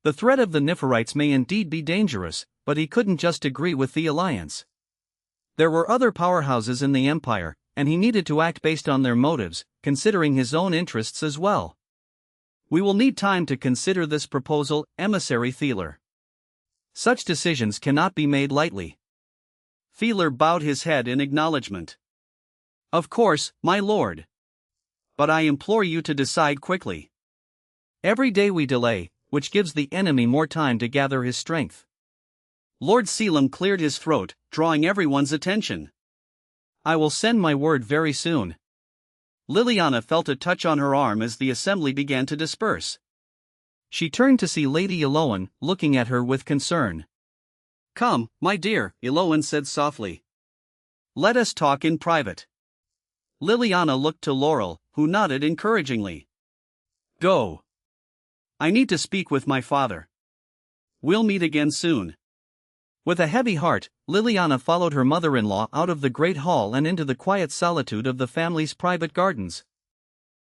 S1: The threat of the Niferites may indeed be dangerous, but he couldn't just agree with the alliance. There were other powerhouses in the Empire, and he needed to act based on their motives, considering his own interests as well. We will need time to consider this proposal, emissary Thieler. Such decisions cannot be made lightly. Thieler bowed his head in acknowledgement. Of course, my lord. But I implore you to decide quickly. Every day we delay, which gives the enemy more time to gather his strength. Lord Selim cleared his throat, drawing everyone's attention. I will send my word very soon. Liliana felt a touch on her arm as the assembly began to disperse. She turned to see Lady Eloan, looking at her with concern. Come, my dear, Eloan said softly. Let us talk in private. Liliana looked to Laurel, who nodded encouragingly. Go. I need to speak with my father. We'll meet again soon. With a heavy heart, Liliana followed her mother-in-law out of the great hall and into the quiet solitude of the family's private gardens.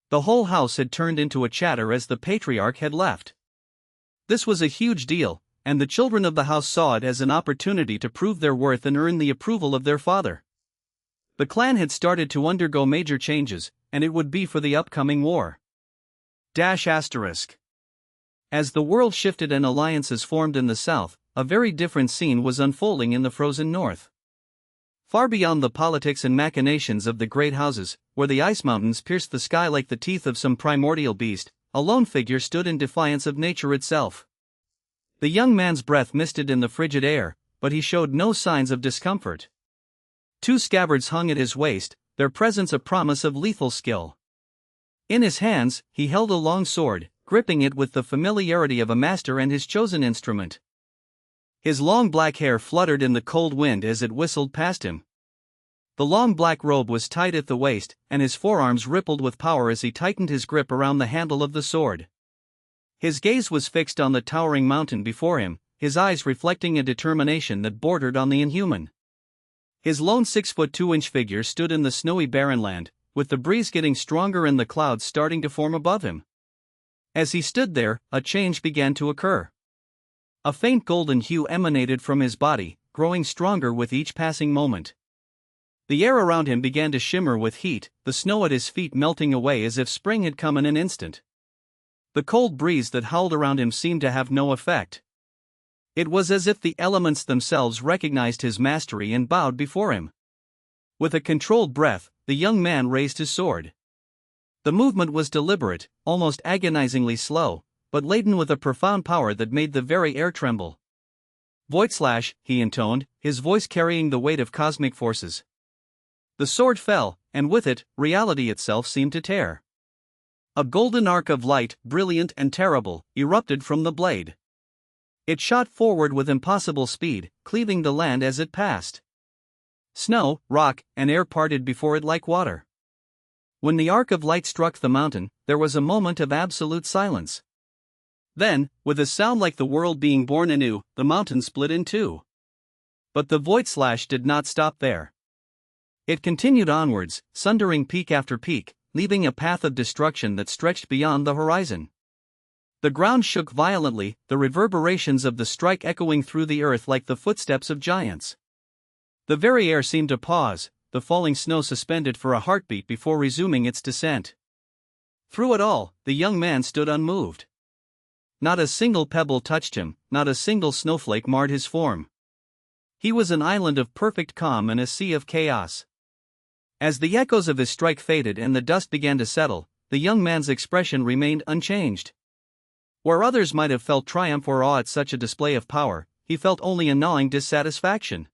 S1: The whole house had turned into a chatter as the patriarch had left. This was a huge deal, and the children of the house saw it as an opportunity to prove their worth and earn the approval of their father. The clan had started to undergo major changes, and it would be for the upcoming war. As the world shifted and alliances formed in the south, a very different scene was unfolding in the frozen north. Far beyond the politics and machinations of the great houses, where the ice mountains pierced the sky like the teeth of some primordial beast, a lone figure stood in defiance of nature itself. The young man's breath misted in the frigid air, but he showed no signs of discomfort. Two scabbards hung at his waist, their presence a promise of lethal skill. In his hands, he held a long sword, gripping it with the familiarity of a master and his chosen instrument. His long black hair fluttered in the cold wind as it whistled past him. The long black robe was tight at the waist, and his forearms rippled with power as he tightened his grip around the handle of the sword. His gaze was fixed on the towering mountain before him, his eyes reflecting a determination that bordered on the inhuman. His lone 6'2" figure stood in the snowy barren land, with the breeze getting stronger and the clouds starting to form above him. As he stood there, a change began to occur. A faint golden hue emanated from his body, growing stronger with each passing moment. The air around him began to shimmer with heat, the snow at his feet melting away as if spring had come in an instant. The cold breeze that howled around him seemed to have no effect. It was as if the elements themselves recognized his mastery and bowed before him. With a controlled breath, the young man raised his sword. The movement was deliberate, almost agonizingly slow, but laden with a profound power that made the very air tremble. "Voidslash," he intoned, his voice carrying the weight of cosmic forces. The sword fell, and with it, reality itself seemed to tear. A golden arc of light, brilliant and terrible, erupted from the blade. It shot forward with impossible speed, cleaving the land as it passed. Snow, rock, and air parted before it like water. When the arc of light struck the mountain, there was a moment of absolute silence. Then, with a sound like the world being born anew, the mountain split in two. But the Voidslash did not stop there. It continued onwards, sundering peak after peak, leaving a path of destruction that stretched beyond the horizon. The ground shook violently, the reverberations of the strike echoing through the earth like the footsteps of giants. The very air seemed to pause, the falling snow suspended for a heartbeat before resuming its descent. Through it all, the young man stood unmoved. Not a single pebble touched him, not a single snowflake marred his form. He was an island of perfect calm in a sea of chaos. As the echoes of his strike faded and the dust began to settle, the young man's expression remained unchanged. Where others might have felt triumph or awe at such a display of power, he felt only a gnawing dissatisfaction.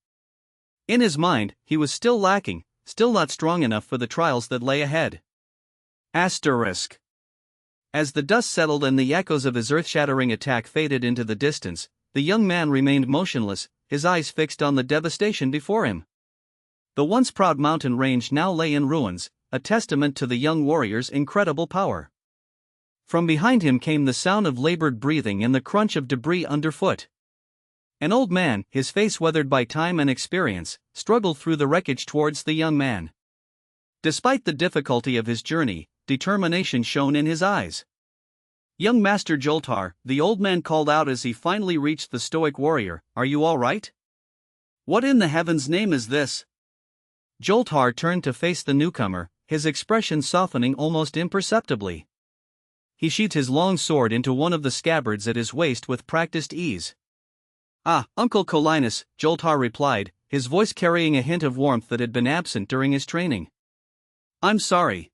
S1: In his mind, he was still lacking, still not strong enough for the trials that lay ahead. Asterisk. As the dust settled and the echoes of his earth-shattering attack faded into the distance, the young man remained motionless, his eyes fixed on the devastation before him. The once proud mountain range now lay in ruins, a testament to the young warrior's incredible power. From behind him came the sound of labored breathing and the crunch of debris underfoot. An old man, his face weathered by time and experience, struggled through the wreckage towards the young man. Despite the difficulty of his journey, determination shone in his eyes. "Young Master Joltar," the old man called out as he finally reached the stoic warrior, "are you all right? What in the heaven's name is this?" Joltar turned to face the newcomer, his expression softening almost imperceptibly. He sheathed his long sword into one of the scabbards at his waist with practiced ease. "Ah, Uncle Colinus," Joltar replied, his voice carrying a hint of warmth that had been absent during his training. "I'm sorry.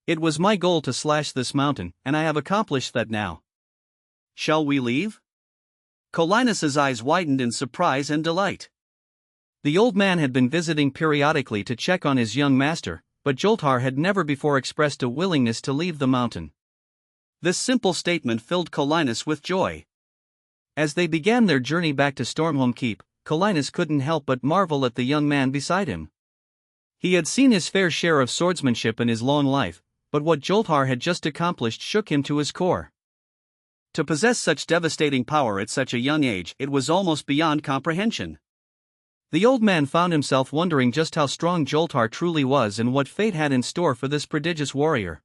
S1: It was my goal to slash this mountain, and I have accomplished that now. Shall we leave?" Colinus's eyes widened in surprise and delight. The old man had been visiting periodically to check on his young master, but Joltar had never before expressed a willingness to leave the mountain. This simple statement filled Colinus with joy. As they began their journey back to Stormholm Keep, Colinus couldn't help but marvel at the young man beside him. He had seen his fair share of swordsmanship in his long life, but what Joltar had just accomplished shook him to his core. To possess such devastating power at such a young age, it was almost beyond comprehension. The old man found himself wondering just how strong Joltar truly was and what fate had in store for this prodigious warrior.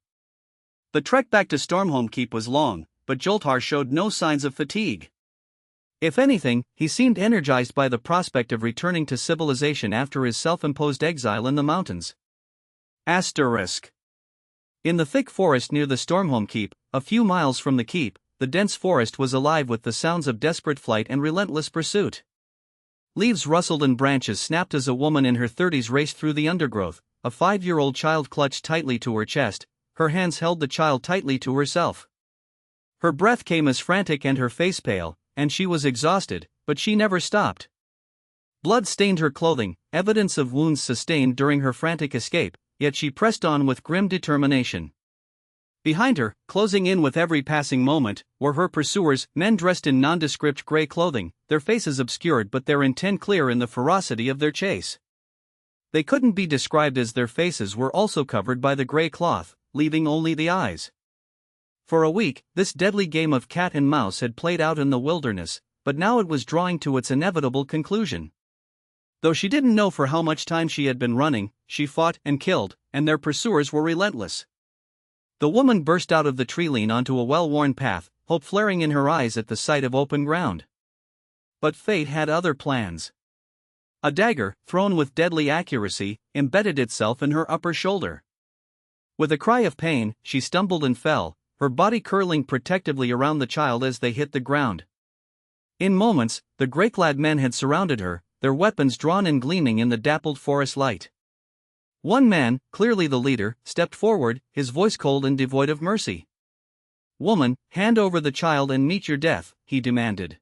S1: The trek back to Stormholm Keep was long, but Joltar showed no signs of fatigue. If anything, he seemed energized by the prospect of returning to civilization after his self-imposed exile in the mountains. Asterisk. In the thick forest near the Stormholm Keep, a few miles from the keep, the dense forest was alive with the sounds of desperate flight and relentless pursuit. Leaves rustled and branches snapped as a woman in her 30s raced through the undergrowth, a 5-year-old child clutched tightly to her chest, her hands held the child tightly to herself. Her breath came as frantic and her face pale, and she was exhausted, but she never stopped. Blood stained her clothing, evidence of wounds sustained during her frantic escape, yet she pressed on with grim determination. Behind her, closing in with every passing moment, were her pursuers, men dressed in nondescript gray clothing, their faces obscured but their intent clear in the ferocity of their chase. They couldn't be described as their faces were also covered by the gray cloth, leaving only the eyes. For a week, this deadly game of cat and mouse had played out in the wilderness, but now it was drawing to its inevitable conclusion. Though she didn't know for how much time she had been running, she fought and killed, and their pursuers were relentless. The woman burst out of the tree-line onto a well-worn path, hope flaring in her eyes at the sight of open ground. But fate had other plans. A dagger, thrown with deadly accuracy, embedded itself in her upper shoulder. With a cry of pain, she stumbled and fell, her body curling protectively around the child as they hit the ground. In moments, the gray-clad men had surrounded her, their weapons drawn and gleaming in the dappled forest light. One man, clearly the leader, stepped forward, his voice cold and devoid of mercy. "Woman, hand over the child and meet your death," he demanded.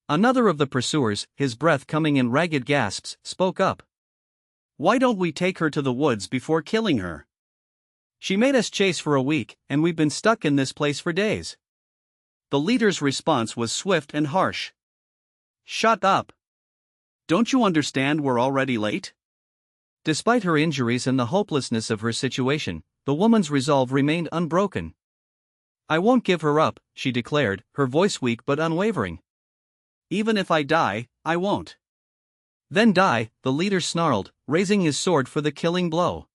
S1: Another of the pursuers, his breath coming in ragged gasps, spoke up. "Why don't we take her to the woods before killing her? She made us chase for a week, and we've been stuck in this place for days." The leader's response was swift and harsh. "Shut up. Don't you understand we're already late?" Despite her injuries and the hopelessness of her situation, the woman's resolve remained unbroken. "I won't give her up," she declared, her voice weak but unwavering. "Even if I die, I won't." "Then die," the leader snarled, raising his sword for the killing blow.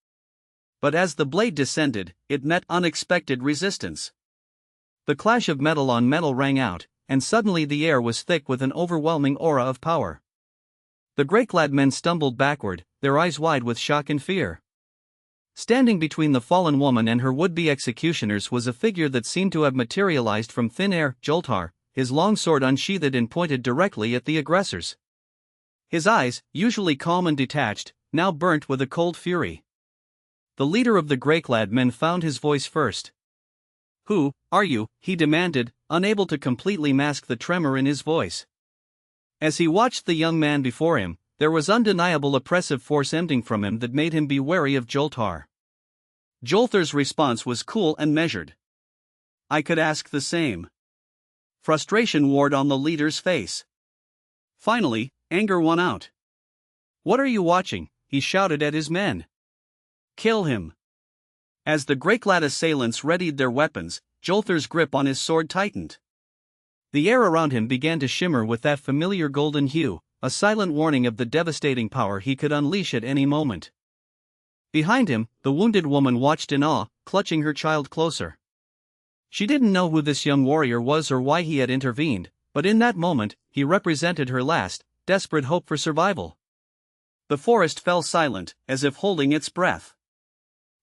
S1: But as the blade descended, it met unexpected resistance. The clash of metal on metal rang out, and suddenly the air was thick with an overwhelming aura of power. The gray-clad men stumbled backward, their eyes wide with shock and fear. Standing between the fallen woman and her would-be executioners was a figure that seemed to have materialized from thin air, Joltar, his long sword unsheathed and pointed directly at the aggressors. His eyes, usually calm and detached, now burnt with a cold fury. The leader of the gray-clad men found his voice first. "Who are you?" he demanded, unable to completely mask the tremor in his voice. As he watched the young man before him, there was undeniable oppressive force emanating from him that made him be wary of Joltar. Joltar's response was cool and measured. "I could ask the same." Frustration warred on the leader's face. Finally, anger won out. "What are you watching?" he shouted at his men. "Kill him." As the gray-clad assailants readied their weapons, Joltar's grip on his sword tightened. The air around him began to shimmer with that familiar golden hue, a silent warning of the devastating power he could unleash at any moment. Behind him, the wounded woman watched in awe, clutching her child closer. She didn't know who this young warrior was or why he had intervened, but in that moment, he represented her last, desperate hope for survival. The forest fell silent, as if holding its breath.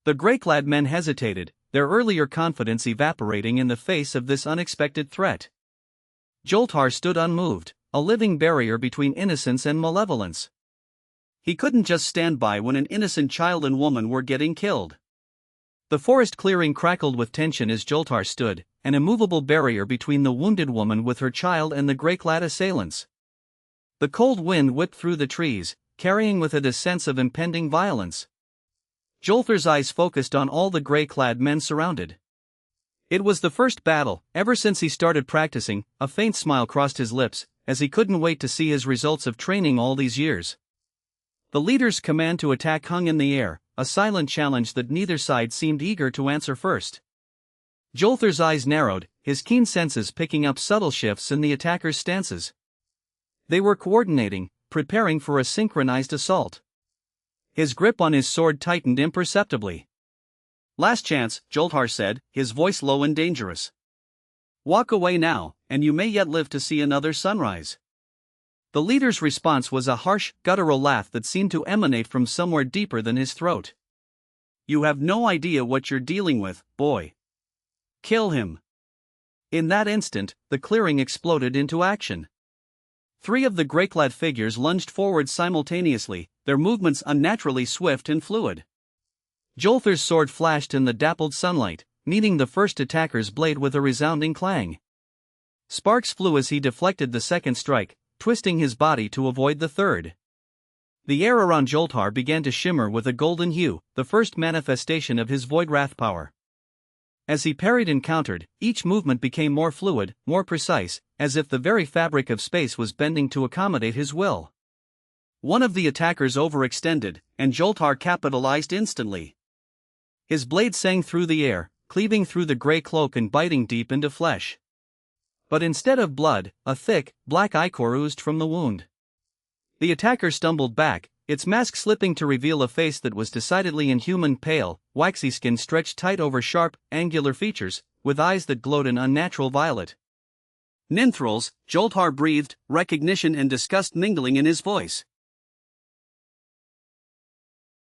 S1: The gray-clad men hesitated, their earlier confidence evaporating in the face of this unexpected threat. Joltar stood unmoved, a living barrier between innocence and malevolence. He couldn't just stand by when an innocent child and woman were getting killed. The forest clearing crackled with tension as Joltar stood, an immovable barrier between the wounded woman with her child and the gray-clad assailants. The cold wind whipped through the trees, carrying with it a sense of impending violence. Joltar's eyes focused on all the gray-clad men surrounded. It was the first battle, ever since he started practicing. A faint smile crossed his lips, as he couldn't wait to see his results of training all these years. The leader's command to attack hung in the air, a silent challenge that neither side seemed eager to answer first. Joltar's eyes narrowed, his keen senses picking up subtle shifts in the attackers' stances. They were coordinating, preparing for a synchronized assault. His grip on his sword tightened imperceptibly. "Last chance," Joltar said, his voice low and dangerous. "Walk away now, and you may yet live to see another sunrise." The leader's response was a harsh, guttural laugh that seemed to emanate from somewhere deeper than his throat. "You have no idea what you're dealing with, boy. Kill him." In that instant, the clearing exploded into action. 3 of the grey-clad figures lunged forward simultaneously, their movements unnaturally swift and fluid. Jolthar's sword flashed in the dappled sunlight, meeting the first attacker's blade with a resounding clang. Sparks flew as he deflected the second strike, twisting his body to avoid the third. The air around Joltar began to shimmer with a golden hue, the first manifestation of his void wrath power. As he parried and countered, each movement became more fluid, more precise, as if the very fabric of space was bending to accommodate his will. One of the attackers overextended, and Joltar capitalized instantly. His blade sang through the air, cleaving through the grey cloak and biting deep into flesh. But instead of blood, a thick, black ichor oozed from the wound. The attacker stumbled back, its mask slipping to reveal a face that was decidedly inhuman, pale, waxy skin stretched tight over sharp, angular features, with eyes that glowed an unnatural violet. Ninthrals, Joltar breathed, recognition and disgust mingling in his voice.